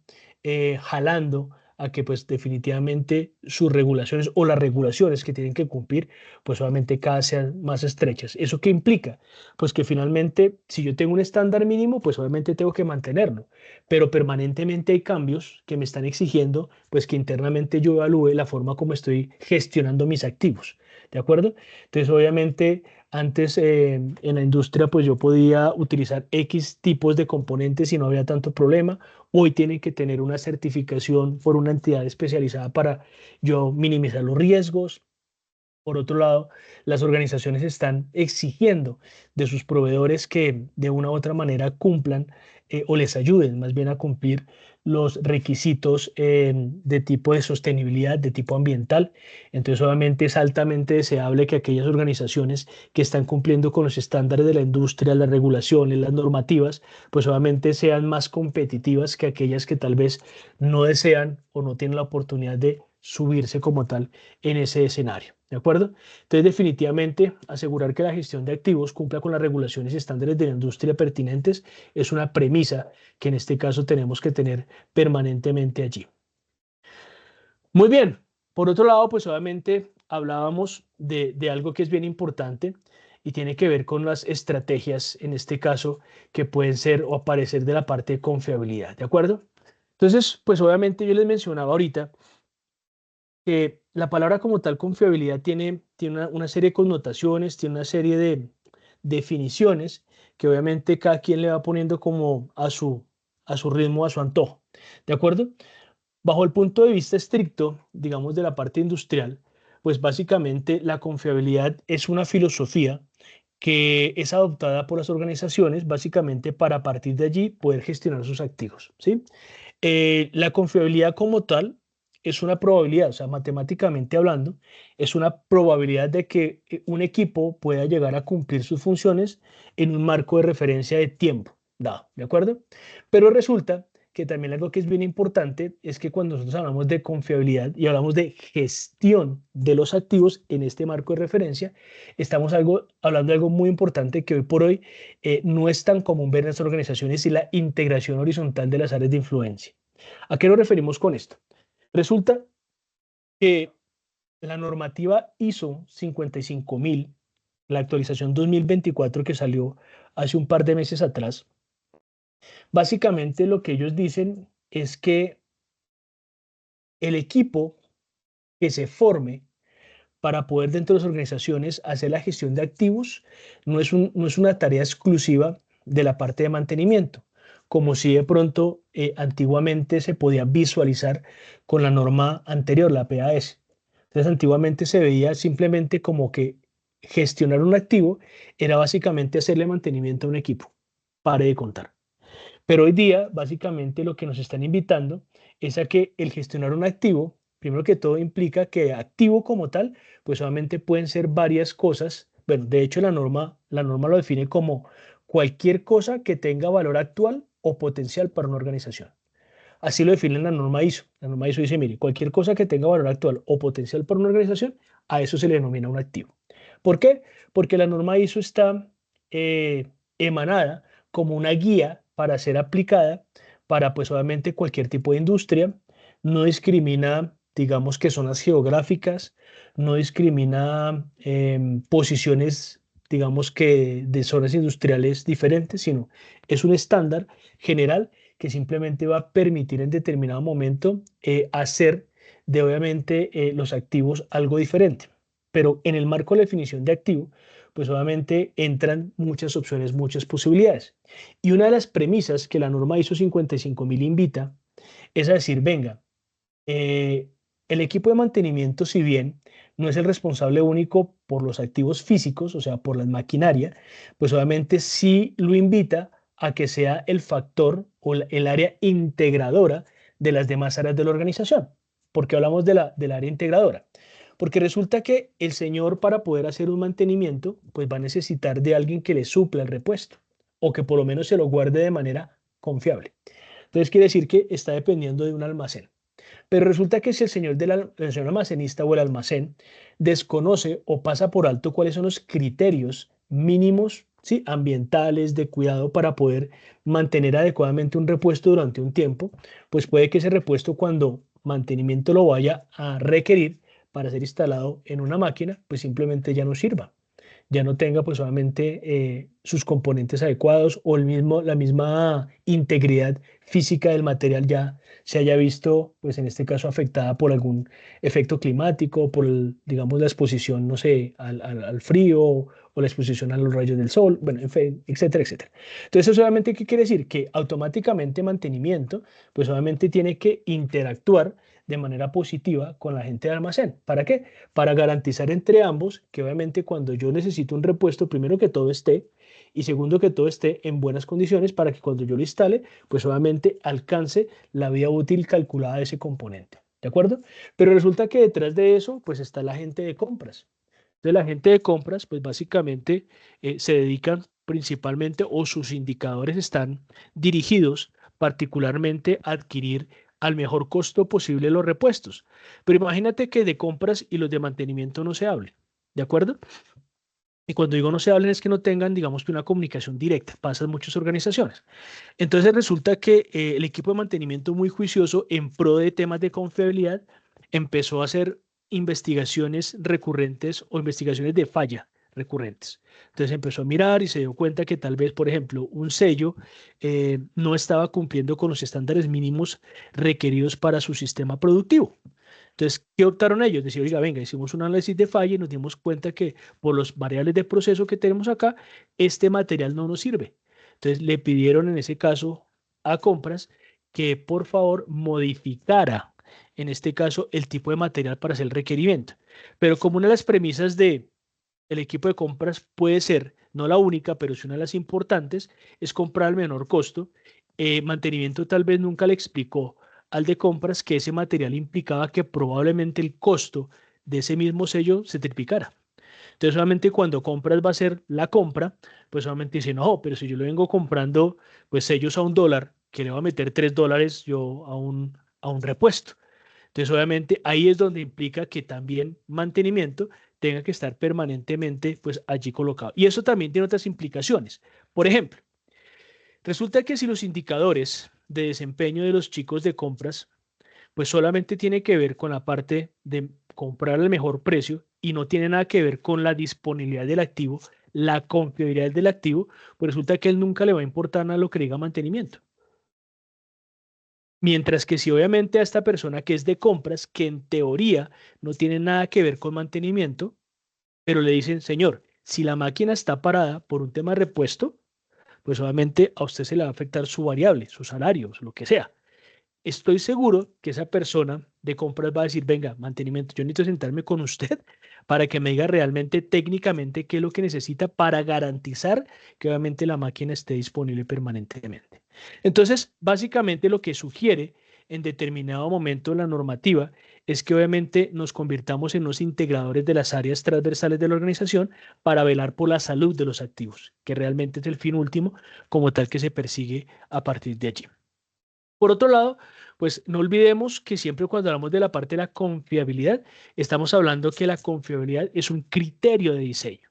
jalando a que pues definitivamente sus regulaciones o las regulaciones que tienen que cumplir pues obviamente cada vez sean más estrechas. ¿Eso qué implica? Pues que finalmente si yo tengo un estándar mínimo pues obviamente tengo que mantenerlo, pero permanentemente hay cambios que me están exigiendo pues que internamente yo evalúe la forma como estoy gestionando mis activos. ¿De acuerdo? Entonces obviamente Antes en la industria pues yo podía utilizar X tipos de componentes y no había tanto problema. Hoy tienen que tener una certificación por una entidad especializada para yo minimizar los riesgos. Por otro lado, las organizaciones están exigiendo de sus proveedores que de una u otra manera cumplan o les ayuden más bien a cumplir los requisitos de tipo de sostenibilidad, de tipo ambiental. Entonces, obviamente es altamente deseable que aquellas organizaciones que están cumpliendo con los estándares de la industria, las regulaciones, las normativas, pues obviamente sean más competitivas que aquellas que tal vez no desean o no tienen la oportunidad de subirse como tal en ese escenario. ¿De acuerdo? Entonces, definitivamente, asegurar que la gestión de activos cumpla con las regulaciones y estándares de la industria pertinentes es una premisa que en este caso tenemos que tener permanentemente allí. Muy bien. Por otro lado, pues obviamente hablábamos de algo que es bien importante y tiene que ver con las estrategias, en este caso, que pueden ser o aparecer de la parte de confiabilidad. ¿De acuerdo? Entonces, pues obviamente yo les mencionaba ahorita que la palabra como tal confiabilidad tiene una serie de connotaciones, tiene una serie de definiciones que obviamente cada quien le va poniendo como a su ritmo, a su antojo. ¿De acuerdo? Bajo el punto de vista estricto, digamos de la parte industrial, pues básicamente la confiabilidad es una filosofía que es adoptada por las organizaciones básicamente para a partir de allí poder gestionar sus activos, ¿sí? La confiabilidad como tal es una probabilidad, o sea, matemáticamente hablando, es una probabilidad de que un equipo pueda llegar a cumplir sus funciones en un marco de referencia de tiempo dado, ¿de acuerdo? Pero resulta que también algo que es bien importante es que cuando nosotros hablamos de confiabilidad y hablamos de gestión de los activos en este marco de referencia, estamos hablando de algo muy importante que hoy por hoy no es tan común ver en las organizaciones y la integración horizontal de las áreas de influencia. ¿A qué nos referimos con esto? Resulta que la normativa ISO 55000, la actualización 2024 que salió hace un par de meses atrás, básicamente lo que ellos dicen es que el equipo que se forme para poder dentro de las organizaciones hacer la gestión de activos no es una tarea exclusiva de la parte de mantenimiento, como si de pronto antiguamente se podía visualizar con la norma anterior, la PAS. Entonces, antiguamente se veía simplemente como que gestionar un activo era básicamente hacerle mantenimiento a un equipo. Pare de contar. Pero hoy día, básicamente, lo que nos están invitando es a que el gestionar un activo, primero que todo, implica que activo como tal, pues solamente pueden ser varias cosas. Bueno, de hecho, la norma lo define como cualquier cosa que tenga valor actual o potencial para una organización. Así lo define la norma ISO. La norma ISO dice, mire, cualquier cosa que tenga valor actual o potencial para una organización, a eso se le denomina un activo. ¿Por qué? Porque la norma ISO está emanada como una guía para ser aplicada para, pues obviamente, cualquier tipo de industria. No discrimina, digamos, que zonas geográficas, no discrimina posiciones, digamos, que de zonas industriales diferentes, sino es un estándar general que simplemente va a permitir en determinado momento hacer de obviamente los activos algo diferente. Pero en el marco de la definición de activo, pues obviamente entran muchas opciones, muchas posibilidades. Y una de las premisas que la norma ISO 55000 invita es a decir, venga, eh, el equipo de mantenimiento, si bien no es el responsable único por los activos físicos, o sea, por la maquinaria, pues obviamente sí lo invita a que sea el factor o el área integradora de las demás áreas de la organización. ¿Por qué hablamos del área integradora? Porque resulta que el señor para poder hacer un mantenimiento, pues va a necesitar de alguien que le supla el repuesto o que por lo menos se lo guarde de manera confiable. Entonces quiere decir que está dependiendo de un almacén. Pero resulta que si el señor almacenista o el almacén desconoce o pasa por alto cuáles son los criterios mínimos, ¿sí?, ambientales de cuidado para poder mantener adecuadamente un repuesto durante un tiempo, pues puede que ese repuesto cuando mantenimiento lo vaya a requerir para ser instalado en una máquina, pues simplemente ya no sirva, ya no tenga pues obviamente sus componentes adecuados o la misma integridad física del material ya se haya visto pues en este caso afectada por algún efecto climático, por digamos la exposición, no sé, al frío o la exposición a los rayos del sol, bueno, en fin, etcétera, etcétera. Entonces, eso obviamente, ¿qué quiere decir? Que automáticamente mantenimiento, pues obviamente tiene que interactuar de manera positiva con la gente de almacén. ¿Para qué? Para garantizar entre ambos que obviamente cuando yo necesito un repuesto, primero que todo esté y segundo que todo esté en buenas condiciones para que cuando yo lo instale, pues obviamente alcance la vida útil calculada de ese componente. ¿De acuerdo? Pero resulta que detrás de eso, pues está la gente de compras. Entonces, la gente de compras, pues básicamente se dedican principalmente o sus indicadores están dirigidos particularmente a adquirir al mejor costo posible los repuestos. Pero imagínate que de compras y los de mantenimiento no se hable. ¿De acuerdo? Y cuando digo no se hablen es que no tengan, digamos que una comunicación directa, pasa en muchas organizaciones. Entonces resulta que el equipo de mantenimiento muy juicioso en pro de temas de confiabilidad empezó a hacer investigaciones recurrentes o investigaciones de falla recurrentes. Entonces empezó a mirar y se dio cuenta que tal vez, por ejemplo, un sello no estaba cumpliendo con los estándares mínimos requeridos para su sistema productivo. Entonces, ¿qué optaron ellos? Decir, oiga, venga, hicimos un análisis de falla y nos dimos cuenta que por los variables de proceso que tenemos acá, este material no nos sirve. Entonces, le pidieron en ese caso a compras que por favor modificara, en este caso, el tipo de material para hacer el requerimiento. Pero como una de las premisas de el equipo de compras puede ser, no la única, pero sí una de las importantes, es comprar al menor costo. Mantenimiento tal vez nunca le explicó al de compras que ese material implicaba que probablemente el costo de ese mismo sello se triplicara. Entonces, solamente cuando compras va a ser la compra, pues solamente dice, no, pero si yo le vengo comprando pues sellos a $1, que le va a meter $3 yo a un repuesto. Entonces, obviamente, ahí es donde implica que también mantenimiento tenga que estar permanentemente pues allí colocado. Y eso también tiene otras implicaciones. Por ejemplo, resulta que si los indicadores de desempeño de los chicos de compras pues solamente tiene que ver con la parte de comprar al mejor precio y no tiene nada que ver con la disponibilidad del activo, la confiabilidad del activo, pues resulta que él nunca le va a importar nada lo que diga mantenimiento. Mientras que si obviamente a esta persona que es de compras, que en teoría no tiene nada que ver con mantenimiento, pero le dicen, señor, si la máquina está parada por un tema de repuesto, pues obviamente a usted se le va a afectar su variable, sus salarios, lo que sea. Estoy seguro que esa persona de compras va a decir, venga, mantenimiento, yo necesito sentarme con usted para que me diga realmente técnicamente qué es lo que necesita para garantizar que obviamente la máquina esté disponible permanentemente. Entonces, básicamente lo que sugiere en determinado momento la normativa es que obviamente nos convirtamos en los integradores de las áreas transversales de la organización para velar por la salud de los activos, que realmente es el fin último como tal que se persigue a partir de allí. Por otro lado, pues no olvidemos que siempre cuando hablamos de la parte de la confiabilidad, estamos hablando que la confiabilidad es un criterio de diseño.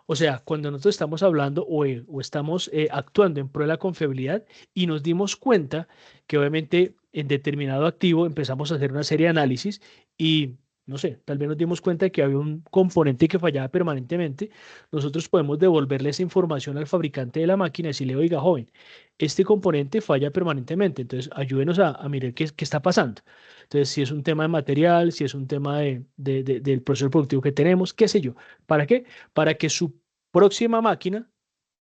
O sea, cuando nosotros estamos hablando o estamos actuando en pro de la confiabilidad y nos dimos cuenta que obviamente en determinado activo empezamos a hacer una serie de análisis y, no sé, tal vez nos dimos cuenta de que había un componente que fallaba permanentemente, nosotros podemos devolverle esa información al fabricante de la máquina y decirle, oiga, joven, este componente falla permanentemente, entonces ayúdenos a mirar qué está pasando. Entonces, si es un tema de material, si es un tema del proceso productivo que tenemos, qué sé yo. ¿Para qué? Para que su próxima máquina,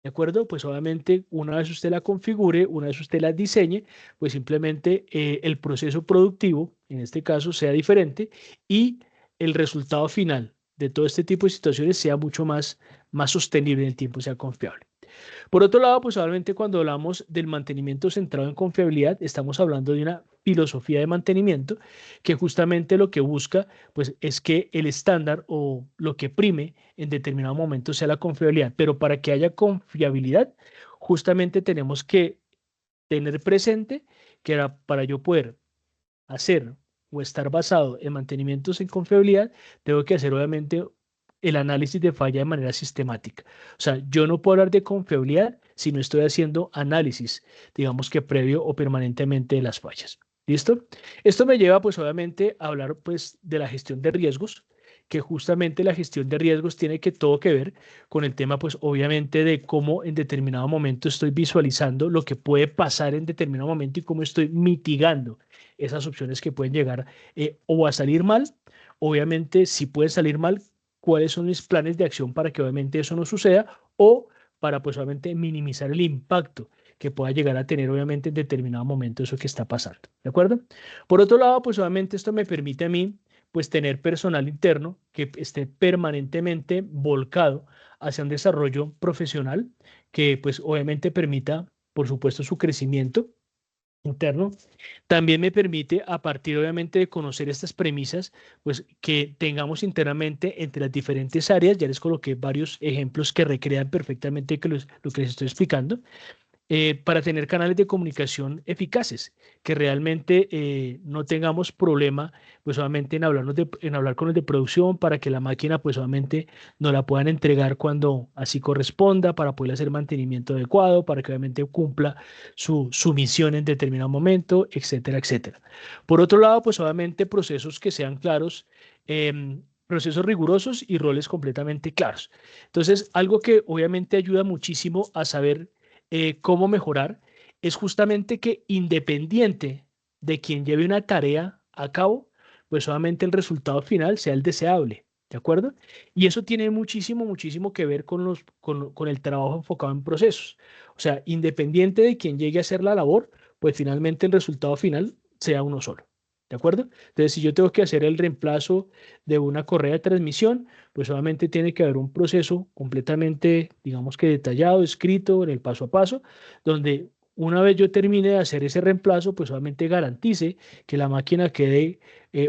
¿de acuerdo? Pues obviamente una vez usted la configure, una vez usted la diseñe, pues simplemente el proceso productivo, en este caso, sea diferente y el resultado final de todo este tipo de situaciones sea mucho más sostenible en el tiempo, sea confiable. Por otro lado, pues obviamente cuando hablamos del mantenimiento centrado en confiabilidad, estamos hablando de una filosofía de mantenimiento que justamente lo que busca pues es que el estándar o lo que prime en determinado momento sea la confiabilidad, pero para que haya confiabilidad, justamente tenemos que tener presente que para yo poder hacer o estar basado en mantenimientos en confiabilidad, tengo que hacer obviamente el análisis de falla de manera sistemática. O sea, yo no puedo hablar de confiabilidad si no estoy haciendo análisis, digamos que previo o permanentemente de las fallas. ¿Listo? Esto me lleva pues obviamente a hablar pues de la gestión de riesgos, que justamente la gestión de riesgos tiene que todo que ver con el tema pues obviamente de cómo en determinado momento estoy visualizando lo que puede pasar en determinado momento y cómo estoy mitigando esas opciones que pueden llegar o a salir mal. Obviamente, si pueden salir mal, cuáles son mis planes de acción para que obviamente eso no suceda o para pues obviamente minimizar el impacto que pueda llegar a tener obviamente en determinado momento eso que está pasando, ¿de acuerdo? Por otro lado, pues obviamente esto me permite a mí pues tener personal interno que esté permanentemente volcado hacia un desarrollo profesional que pues obviamente permita, por supuesto, su crecimiento interno. También me permite, a partir obviamente de conocer estas premisas, pues que tengamos internamente entre las diferentes áreas, ya les coloqué varios ejemplos que recrean perfectamente lo que les estoy explicando, para tener canales de comunicación eficaces, que realmente no tengamos problema, pues solamente en hablar con el de producción para que la máquina pues solamente nos la puedan entregar cuando así corresponda, para poder hacer mantenimiento adecuado, para que obviamente cumpla su misión en determinado momento, etcétera, etcétera. Por otro lado, pues obviamente procesos que sean claros, procesos rigurosos y roles completamente claros. Entonces, algo que obviamente ayuda muchísimo a saber cómo mejorar es justamente que independiente de quien lleve una tarea a cabo, pues solamente el resultado final sea el deseable, ¿de acuerdo? Y eso tiene muchísimo, muchísimo que ver con el trabajo enfocado en procesos. O sea, independiente de quien llegue a hacer la labor, pues finalmente el resultado final sea uno solo. ¿De acuerdo? Entonces, si yo tengo que hacer el reemplazo de una correa de transmisión, pues solamente tiene que haber un proceso completamente, digamos que detallado, escrito en el paso a paso, donde una vez yo termine de hacer ese reemplazo, pues solamente garantice que la máquina quede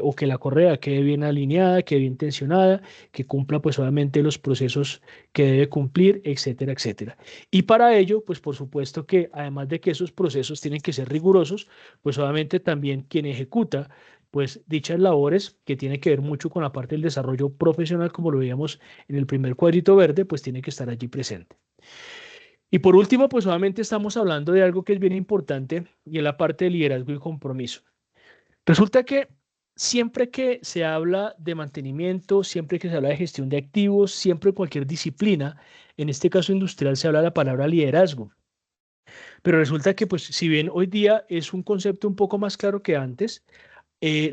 o que la correa quede bien alineada, quede bien tensionada, que cumpla pues obviamente los procesos que debe cumplir, etcétera, etcétera. Y para ello, pues por supuesto que además de que esos procesos tienen que ser rigurosos, pues obviamente también quien ejecuta pues dichas labores que tiene que ver mucho con la parte del desarrollo profesional, como lo veíamos en el primer cuadrito verde, pues tiene que estar allí presente. Y por último, pues obviamente estamos hablando de algo que es bien importante y es la parte de liderazgo y compromiso. Resulta que siempre que se habla de mantenimiento, siempre que se habla de gestión de activos, siempre en cualquier disciplina, en este caso industrial, se habla de la palabra liderazgo. Pero resulta que, pues, si bien hoy día es un concepto un poco más claro que antes,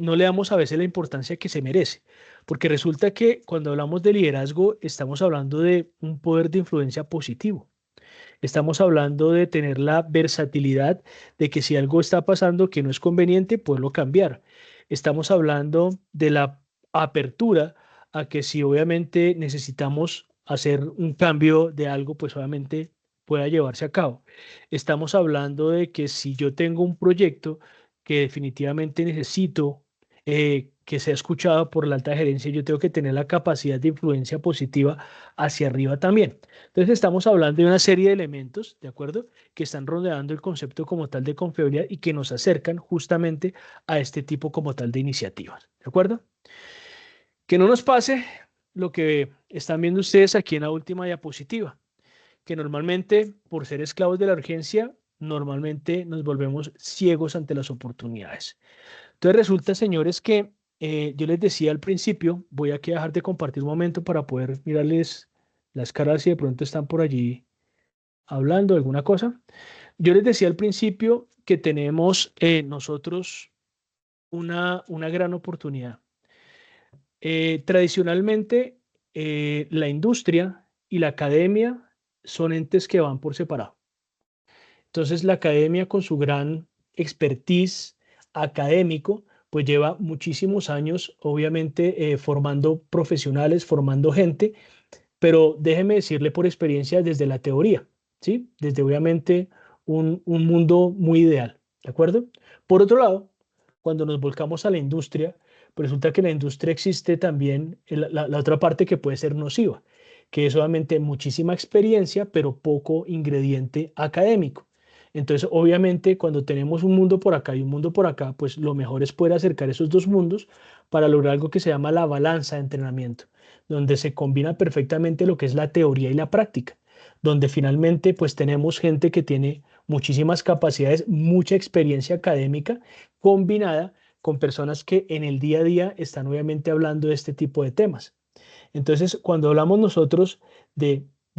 no le damos a veces la importancia que se merece, porque resulta que cuando hablamos de liderazgo estamos hablando de un poder de influencia positivo. Estamos hablando de tener la versatilidad de que si algo está pasando que no es conveniente, poderlo cambiar. Estamos hablando de la apertura a que si obviamente necesitamos hacer un cambio de algo, pues obviamente pueda llevarse a cabo. Estamos hablando de que si yo tengo un proyecto que definitivamente necesito que sea escuchado por la alta gerencia, yo tengo que tener la capacidad de influencia positiva hacia arriba también. Entonces estamos hablando de una serie de elementos, ¿de acuerdo? Que están rodeando el concepto como tal de confiabilidad y que nos acercan justamente a este tipo como tal de iniciativas, ¿de acuerdo? Que no nos pase lo que están viendo ustedes aquí en la última diapositiva, que normalmente por ser esclavos de la urgencia, normalmente nos volvemos ciegos ante las oportunidades. Entonces resulta, señores, que yo les decía al principio, voy aquí a dejar de compartir un momento para poder mirarles las caras si de pronto están por allí hablando de alguna cosa. Yo les decía al principio que tenemos nosotros una gran oportunidad. Tradicionalmente, la industria y la academia son entes que van por separado. Entonces, la academia con su gran expertise académico, pues lleva muchísimos años, obviamente, formando profesionales, formando gente, pero déjeme decirle por experiencia desde la teoría, ¿sí? Desde obviamente un mundo muy ideal, ¿de acuerdo? Por otro lado, cuando nos volcamos a la industria, pues resulta que en la industria existe también la otra parte que puede ser nociva, que es obviamente muchísima experiencia, pero poco ingrediente académico. Entonces, obviamente, cuando tenemos un mundo por acá y un mundo por acá, pues lo mejor es poder acercar esos dos mundos para lograr algo que se llama la balanza de entrenamiento, donde se combina perfectamente lo que es la teoría y la práctica, donde finalmente pues tenemos gente que tiene muchísimas capacidades, mucha experiencia académica combinada con personas que en el día a día están obviamente hablando de este tipo de temas. Entonces, cuando hablamos nosotros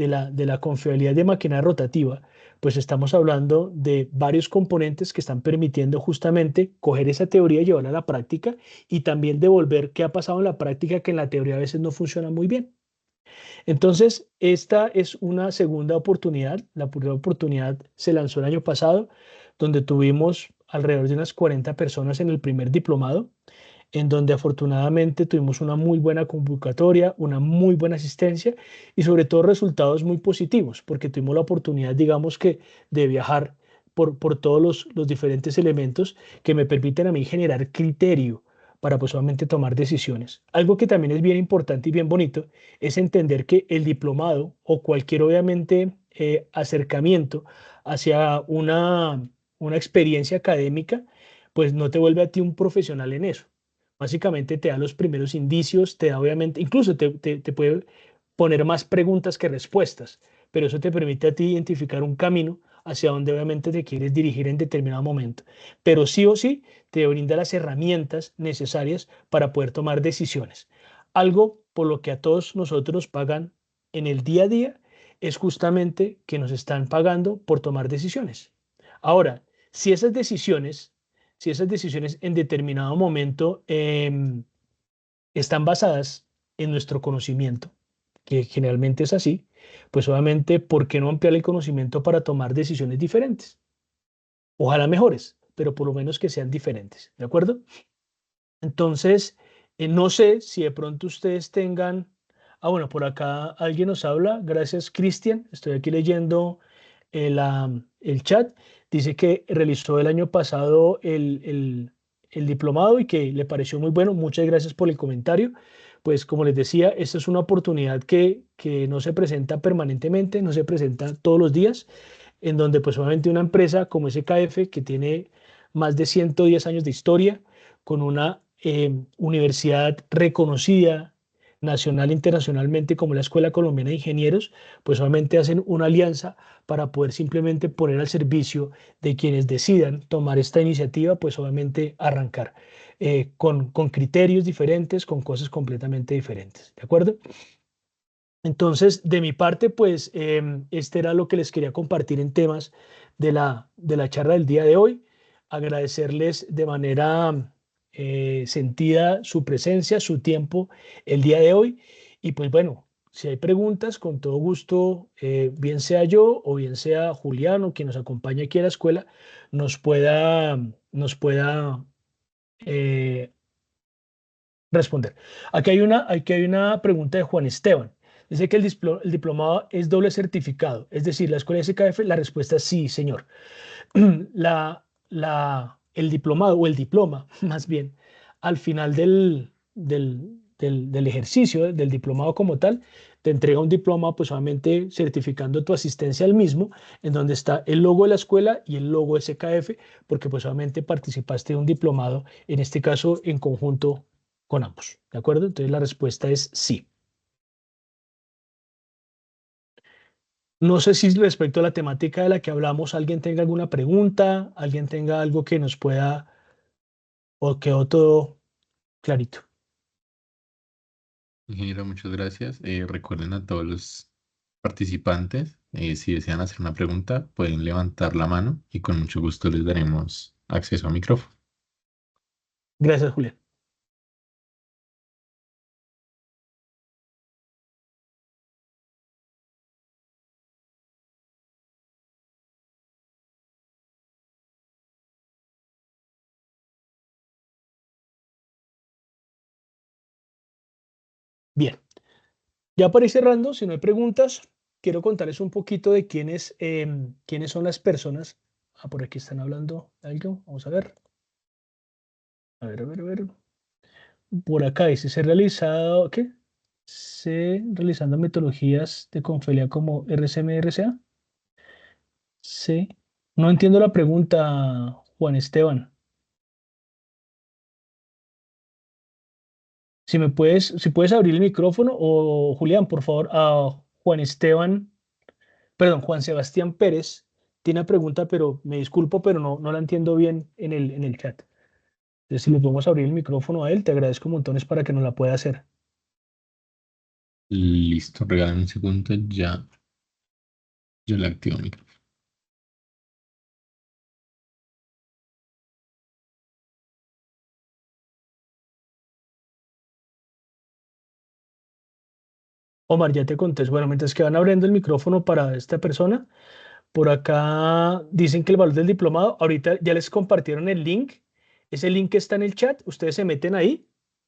de la confiabilidad de maquinaria rotativa, pues estamos hablando de varios componentes que están permitiendo justamente coger esa teoría y llevarla a la práctica y también devolver qué ha pasado en la práctica que en la teoría a veces no funciona muy bien. Entonces, esta es una segunda oportunidad. La primera oportunidad se lanzó el año pasado, donde tuvimos alrededor de unas 40 personas en el primer diplomado, en donde afortunadamente tuvimos una muy buena convocatoria, una muy buena asistencia y sobre todo resultados muy positivos, porque tuvimos la oportunidad, digamos que, de viajar por todos los diferentes elementos que me permiten a mí generar criterio para pues obviamente tomar decisiones. Algo que también es bien importante y bien bonito es entender que el diplomado o cualquier obviamente acercamiento hacia una experiencia académica, pues no te vuelve a ti un profesional en eso. Básicamente te da los primeros indicios, te da obviamente, incluso te puede poner más preguntas que respuestas, pero eso te permite a ti identificar un camino hacia donde obviamente te quieres dirigir en determinado momento. Pero sí o sí te brinda las herramientas necesarias para poder tomar decisiones. Algo por lo que a todos nosotros nos pagan en el día a día es justamente que nos están pagando por tomar decisiones. Ahora, si esas decisiones si esas decisiones en determinado momento están basadas en nuestro conocimiento, que generalmente es así, pues obviamente, ¿por qué no ampliar el conocimiento para tomar decisiones diferentes? Ojalá mejores, pero por lo menos que sean diferentes, ¿de acuerdo? Entonces, no sé si de pronto ustedes tengan... Ah, bueno, por acá alguien nos habla. Gracias, Cristian. Estoy aquí leyendo el chat. Dice que realizó el año pasado el diplomado y que le pareció muy bueno. Muchas gracias por el comentario. Pues como les decía, esta es una oportunidad que no se presenta permanentemente, no se presenta todos los días, en donde pues obviamente una empresa como SKF, que tiene más de 110 años de historia, con una universidad reconocida nacional e internacionalmente como la Escuela Colombiana de Ingenieros, pues obviamente hacen una alianza para poder simplemente poner al servicio de quienes decidan tomar esta iniciativa, pues obviamente arrancar con criterios diferentes, con cosas completamente diferentes. ¿De acuerdo? Entonces, de mi parte, pues este era lo que les quería compartir en temas de la charla del día de hoy. Agradecerles de manera sentida su presencia, su tiempo el día de hoy. Y pues bueno, si hay preguntas, con todo gusto, bien sea yo o bien sea Julián o quien nos acompaña aquí a la escuela, nos pueda eh, responder. Aquí hay una pregunta de Juan Esteban. Dice que el diplomado es doble certificado, es decir, la escuela SKF, la respuesta es sí, señor. El diplomado o el diploma, más bien, al final del ejercicio, del diplomado como tal, te entrega un diploma, pues solamente certificando tu asistencia al mismo, en donde está el logo de la escuela y el logo SKF, porque pues solamente participaste de un diplomado, en este caso en conjunto con ambos, ¿de acuerdo? Entonces la respuesta es sí. No sé si respecto a la temática de la que hablamos, alguien tenga alguna pregunta, alguien tenga algo que nos pueda o quedó todo clarito.
Ingeniero, muchas gracias. Recuerden a todos los participantes, si desean hacer una pregunta, pueden levantar la mano y con mucho gusto les daremos acceso a micrófono.
Gracias, Julián. Bien, ya para ir cerrando, si no hay preguntas, quiero contarles un poquito de quiénes son las personas. Ah, por aquí están hablando de algo. Vamos a ver. A ver, a ver, a ver. Por acá dice, se ha realizado, ¿qué? Se realizando metodologías de confiabilidad como RCM, RCA. Sí. No entiendo la pregunta, Juan Esteban. Si puedes abrir el micrófono o Julián, por favor, a Juan Esteban, perdón, Juan Sebastián Pérez tiene una pregunta, pero me disculpo, pero no la entiendo bien en el chat. Entonces, si le podemos abrir el micrófono a él, te agradezco montones para que nos la pueda hacer.
Listo, regálame un segundo ya. Yo le activo el micrófono.
Omar, ya te conté. Bueno, mientras que van abriendo el micrófono para esta persona, por acá dicen que el valor del diplomado, ahorita ya les compartieron el link. Ese link está en el chat, ustedes se meten ahí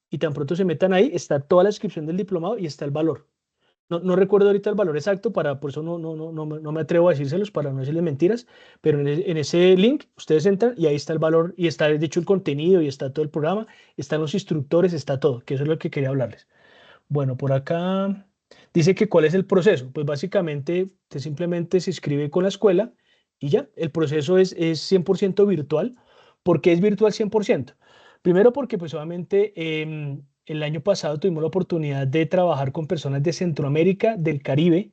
y tan pronto se metan ahí, está toda la descripción del diplomado y está el valor. No recuerdo ahorita el valor exacto, por eso no me atrevo a decírselos para no decirles mentiras, pero en ese link ustedes entran y ahí está el valor y está de hecho el contenido y está todo el programa, están los instructores, está todo, que eso es lo que quería hablarles. Bueno, por acá dice que cuál es el proceso. Pues básicamente usted simplemente se inscribe con la escuela y ya, el proceso es 100% virtual. ¿Por qué es virtual 100%? Primero porque pues obviamente el año pasado tuvimos la oportunidad de trabajar con personas de Centroamérica, del Caribe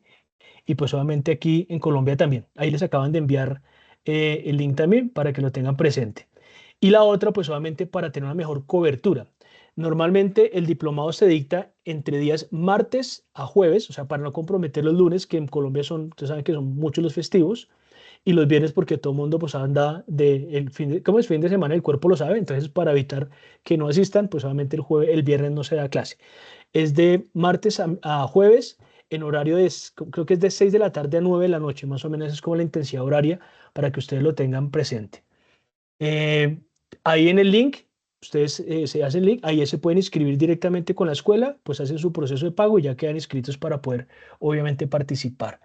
y pues obviamente aquí en Colombia también. Ahí les acaban de enviar el link también para que lo tengan presente. Y la otra, pues obviamente para tener una mejor cobertura. Normalmente el diplomado se dicta entre días martes a jueves, o sea, para no comprometer los lunes, que en Colombia son, ustedes saben que son muchos los festivos, y los viernes porque todo el mundo pues anda como es fin de semana, el cuerpo lo sabe, entonces para evitar que no asistan, pues obviamente el viernes no se da clase. Es de martes a jueves en horario creo que es de 6 de la tarde a 9 de la noche, más o menos es como la intensidad horaria para que ustedes lo tengan presente. Eh, Ahí en el link, ustedes se hacen link, ahí se pueden inscribir directamente con la escuela, pues hacen su proceso de pago y ya quedan inscritos para poder, obviamente, participar.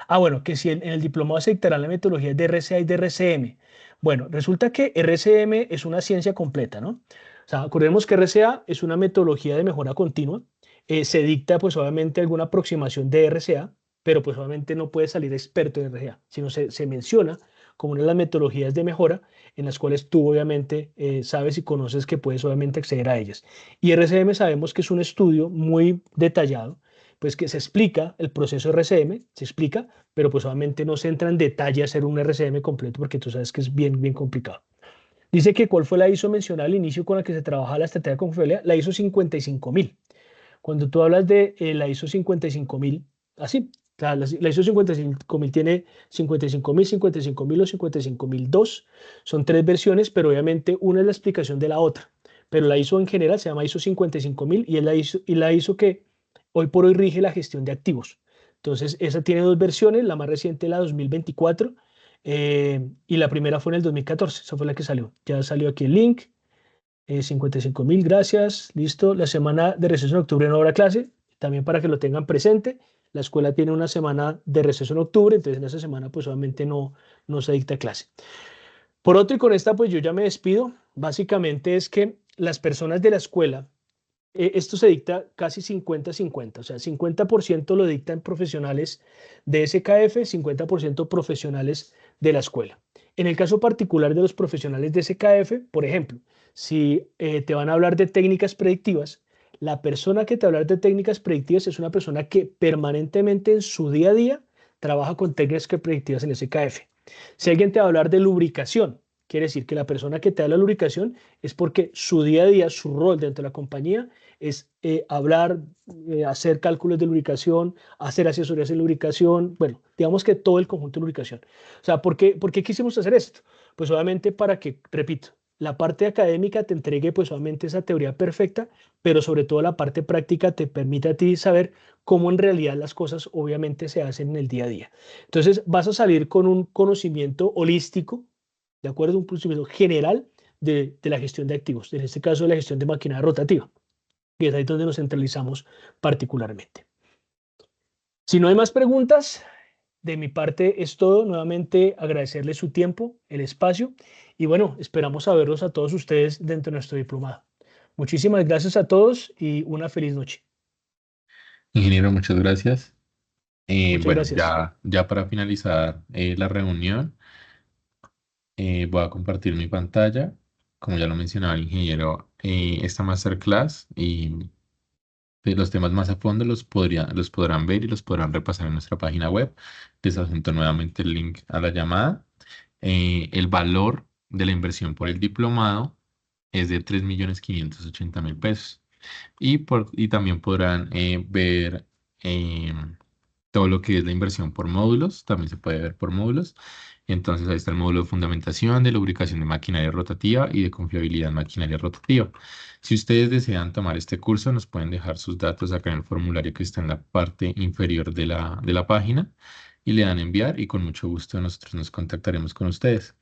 Bueno, que si en el diplomado se dictarán las metodologías de RCA y de RCM. Bueno, resulta que RCM es una ciencia completa, ¿no? O sea, acordemos que RCA es una metodología de mejora continua. Se dicta, pues, obviamente, alguna aproximación de RCA, pero, pues, obviamente no puede salir experto en RCA, sino se menciona como una de las metodologías de mejora en las cuales tú, obviamente, sabes y conoces que puedes, obviamente, acceder a ellas. Y RCM sabemos que es un estudio muy detallado, pues que se explica el proceso RCM, se explica, pero pues obviamente no se entra en detalle a hacer un RCM completo porque tú sabes que es bien, bien complicado. Dice que cuál fue la ISO mencionada al inicio con la que se trabaja la estrategia de confiabilidad, la ISO 55000. Cuando tú hablas de la ISO 55000, así, la ISO 55000 tiene 55000, 55000 o 55002, son tres versiones, pero obviamente una es la explicación de la otra. Pero la ISO en general se llama ISO 55000 y es la ISO que hoy por hoy rige la gestión de activos. Entonces, esa tiene dos versiones, la más reciente la 2024 y la primera fue en el 2014, esa fue la que salió. Ya salió aquí el link. 55.000, gracias, listo. La semana de receso en octubre no habrá clase, también para que lo tengan presente. La escuela tiene una semana de receso en octubre, entonces en esa semana pues obviamente no se dicta clase. Por otro, y con esta pues yo ya me despido, básicamente es que las personas de la escuela, esto se dicta casi 50-50, o sea, 50% lo dictan profesionales de SKF, 50% profesionales de la escuela. En el caso particular de los profesionales de SKF, por ejemplo, si te van a hablar de técnicas predictivas, la persona que te va a hablar de técnicas predictivas es una persona que permanentemente en su día a día trabaja con técnicas predictivas en SKF. Si alguien te va a hablar de lubricación, quiere decir que la persona que te da la lubricación es porque su día a día, su rol dentro de la compañía es hablar, hacer cálculos de lubricación, hacer asesorías de lubricación, bueno, digamos que todo el conjunto de lubricación. O sea, ¿por qué quisimos hacer esto? Pues obviamente para que, repito, la parte académica te entregue pues obviamente esa teoría perfecta, pero sobre todo la parte práctica te permite a ti saber cómo en realidad las cosas obviamente se hacen en el día a día. Entonces vas a salir con un conocimiento holístico, ¿de acuerdo? Un conocimiento general de la gestión de activos, en este caso de la gestión de maquinaria rotativa, y es ahí donde nos centralizamos particularmente. Si no hay más preguntas, de mi parte es todo. Nuevamente agradecerles su tiempo, el espacio y bueno, esperamos a verlos a todos ustedes dentro de nuestro diplomado. Muchísimas gracias a todos y una feliz noche.
Ingeniero, muchas gracias.
Muchas
Bueno,
gracias.
ya para finalizar la reunión, voy a compartir mi pantalla. Como ya lo mencionaba el ingeniero, esta masterclass y los temas más a fondo los podrán ver y los podrán repasar en nuestra página web. Les adjunto nuevamente el link a la llamada. El valor de la inversión por el diplomado es de 3.580.000 pesos. Y también podrán ver todo lo que es la inversión por módulos, también se puede ver por módulos. Entonces ahí está el módulo de fundamentación, de lubricación de maquinaria rotativa y de confiabilidad en maquinaria rotativa. Si ustedes desean tomar este curso, nos pueden dejar sus datos acá en el formulario que está en la parte inferior de la página y le dan enviar y con mucho gusto nosotros nos contactaremos con ustedes.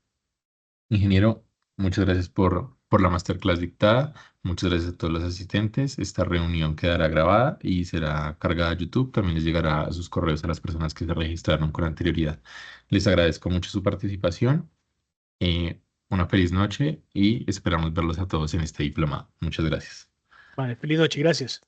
Ingeniero, muchas gracias por la masterclass dictada. Muchas gracias a todos los asistentes. Esta reunión quedará grabada y será cargada a YouTube. También les llegará a sus correos a las personas que se registraron con anterioridad. Les agradezco mucho su participación. Una feliz noche y esperamos verlos a todos en este diplomado. Muchas gracias.
Vale, feliz noche, gracias.